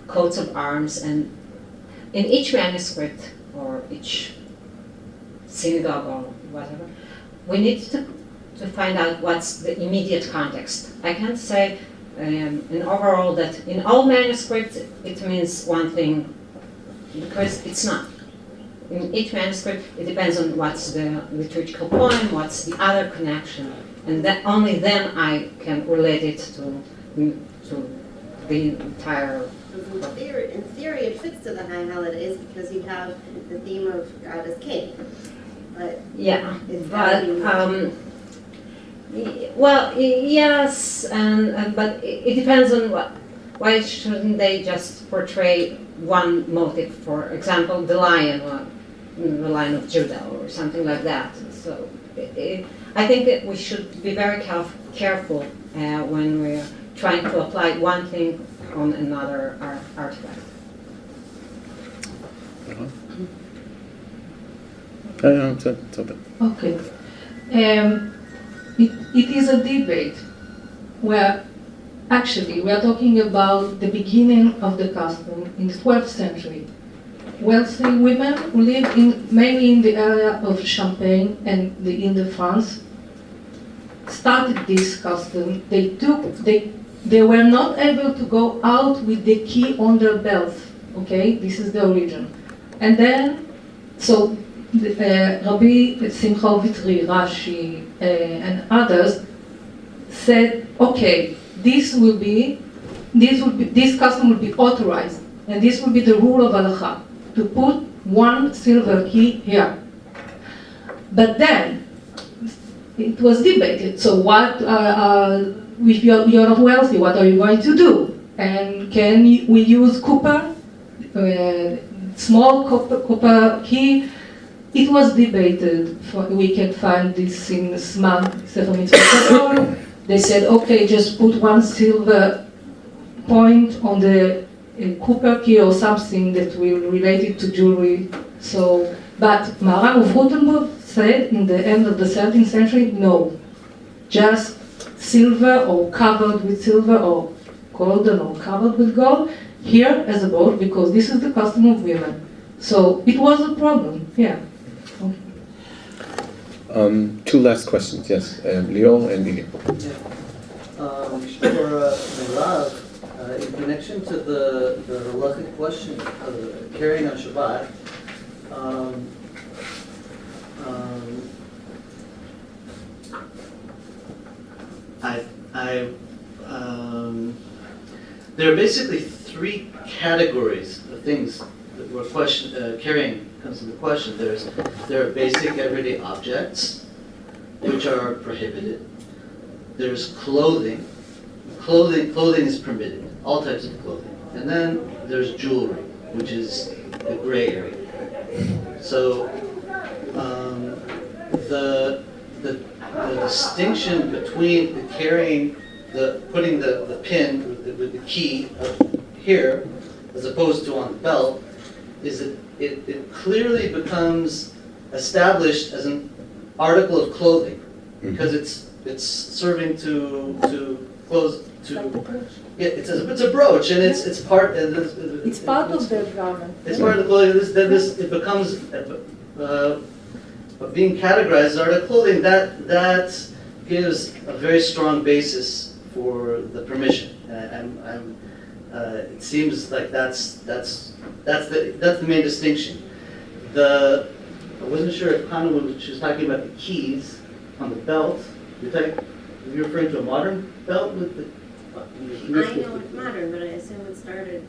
coats of arms, and in each manuscript or each synagogue or whatever, we need to find out what's the immediate context. I can't say in overall that in all manuscripts it means one thing, because it's not. In each manuscript it depends on what's the liturgical poem, what's the other connection, and that only then I can relate it to the entire. In theory, it fits to the high holidays because you have the theme of God as king. But yeah, but well, yes, but it depends on what. Why shouldn't they just portray one motif? For example, the lion, or the Lion of Judah, or something like that. So I think that we should be very careful when we're trying to apply one thing on another artifact. It's open. Okay. It is a debate where actually we are talking about the beginning of the custom in the 12th century. Wealthy women who lived mainly in the area of Champagne and in the France started this custom. They were not able to go out with the key on their belt. Okay, this is the origin. And then, so Rabbi Simcha Vitri, Rashi, and others said, okay, this custom will be authorized, and this will be the rule of halacha, to put one silver key here. But then it was debated. So what? If you're not wealthy, what are you going to do? And can we use copper, small copper key? It was debated. We can find this in Smag, Sefer Mitzvot. They said, okay, just put one silver point on the copper key or something that will relate it to jewelry. So, but Merav of Rothenburg said in the end of the 13th century, no, just silver or covered with silver or golden or covered with gold here as a gold, because this is the custom of women. So it was a problem, yeah. Two last questions, yes. Lior and Lili. For Merav, in connection to the halachic question of carrying on Shabbat, there are basically three categories of things that were carrying comes into question. There are basic everyday objects, which are prohibited. There's clothing. Clothing is permitted, all types of clothing. And then there's jewelry, which is the gray area. So the distinction between putting the pin with the key up here, as opposed to on the belt, is that it clearly becomes established as an article of clothing, because it's serving to close to. It's a brooch, and it's part. It's part of the garment. It's part of the clothing. Then it becomes being categorized as art of clothing. That gives a very strong basis for the permission. It seems like that's the main distinction. I wasn't sure if Hannah, when she was talking about the keys on the belt, you're referring to a modern belt with the. I know it's modern, but I assume it started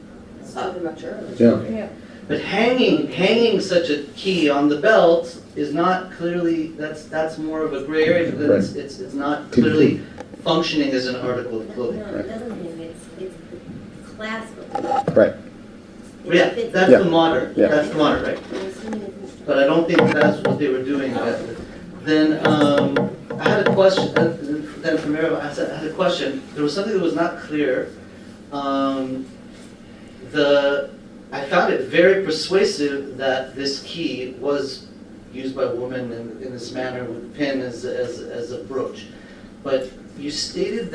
much earlier. Yeah. But hanging such a key on the belt is not clearly. That's more of a gray area, because it's not clearly functioning as an article of clothing. No, it doesn't mean it's the class of. Right. Yeah, that's the modern. Yeah. That's the modern, right? But I don't think that's what they were doing. Then I had a question. Then from Merav, I had a question. There was something that was not clear. I found it very persuasive that this key was used by women in this manner with the pin as a brooch. But you stated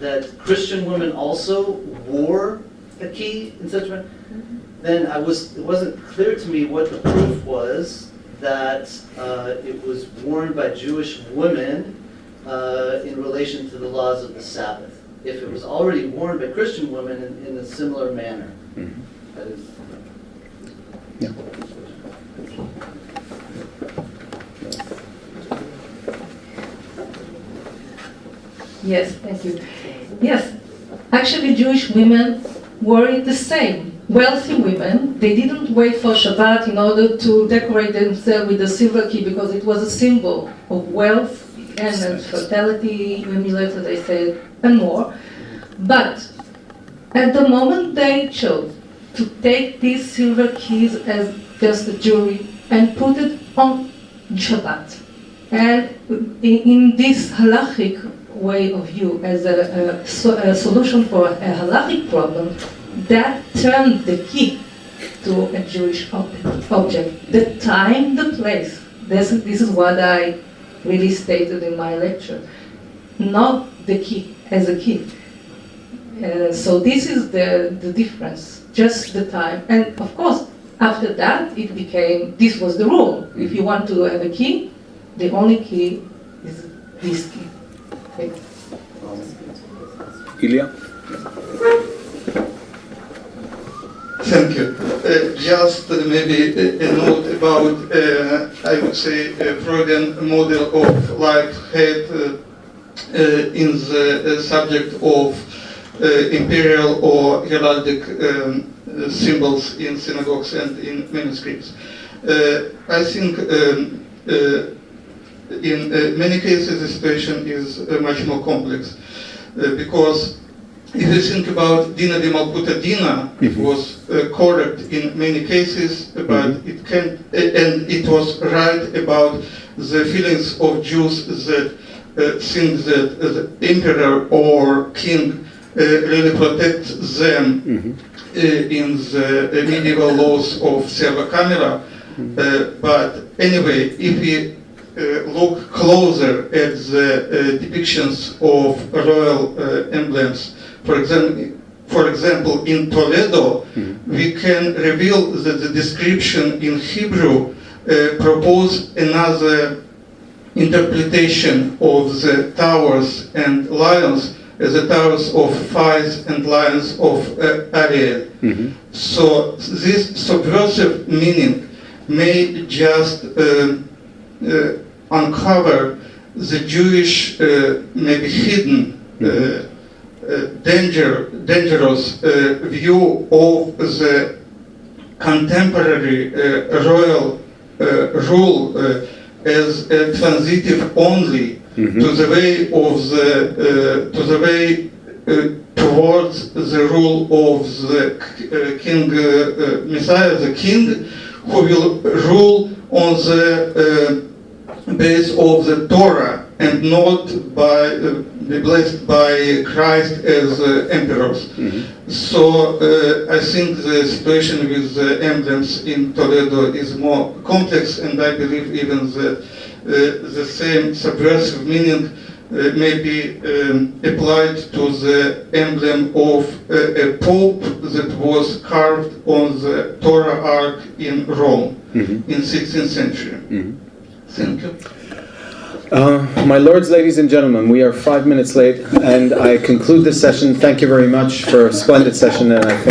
that Christian women also wore a key in such a manner. Then it wasn't clear to me what the proof was that it was worn by Jewish women in relation to the laws of the Sabbath, if it was already worn by Christian women in a similar manner. That is. Yeah. Yes, thank you. Yes, actually Jewish women wore it the same. Wealthy women, they didn't wait for Shabbat in order to decorate themselves with a silver key, because it was a symbol of wealth and fertility, amulet, as I said, and more. But at the moment they chose to take these silver keys as just a jewelry and put it on Shabbat, and in this halachic way of view as a solution for a halachic problem, that turned the key to a Jewish object. The time, the place. This is what I really stated in my lecture. Not the key as a key. So this is the difference, just the time. And of course, after that, it became, this was the rule. If you want to have a key, the only key is this key. Okay. Ilya? Thank you. Just maybe a note about, I would say, a Freudian model of life head in the subject of imperial or heraldic symbols in synagogues and in manuscripts. I think in many cases the situation is much more complex because if you think about Dina de Malkuta Dina, it was correct in many cases, but it can, and it was right about the feelings of Jews that think that the emperor or king really protects them in the medieval laws of serva camera. But anyway, if we look closer at the depictions of royal emblems, for example, in Toledo, we can reveal that the description in Hebrew proposes another interpretation of the towers and lions the towers of Fies and Lions of Ariel. So this subversive meaning may just uncover the Jewish, maybe hidden, dangerous view of the contemporary royal rule as transitive only to the way of towards the rule of the King Messiah, the King, who will rule on the base of the Torah and not be blessed by Christ as emperors. So I think the situation with the emblems in Toledo is more complex, and I believe even the same subversive meaning may be applied to the emblem of a pope that was carved on the Torah Ark in Rome in 16th century. Thank you. My lords, ladies and gentlemen, we are 5 minutes late, and I conclude this session. Thank you very much for a splendid session, and I think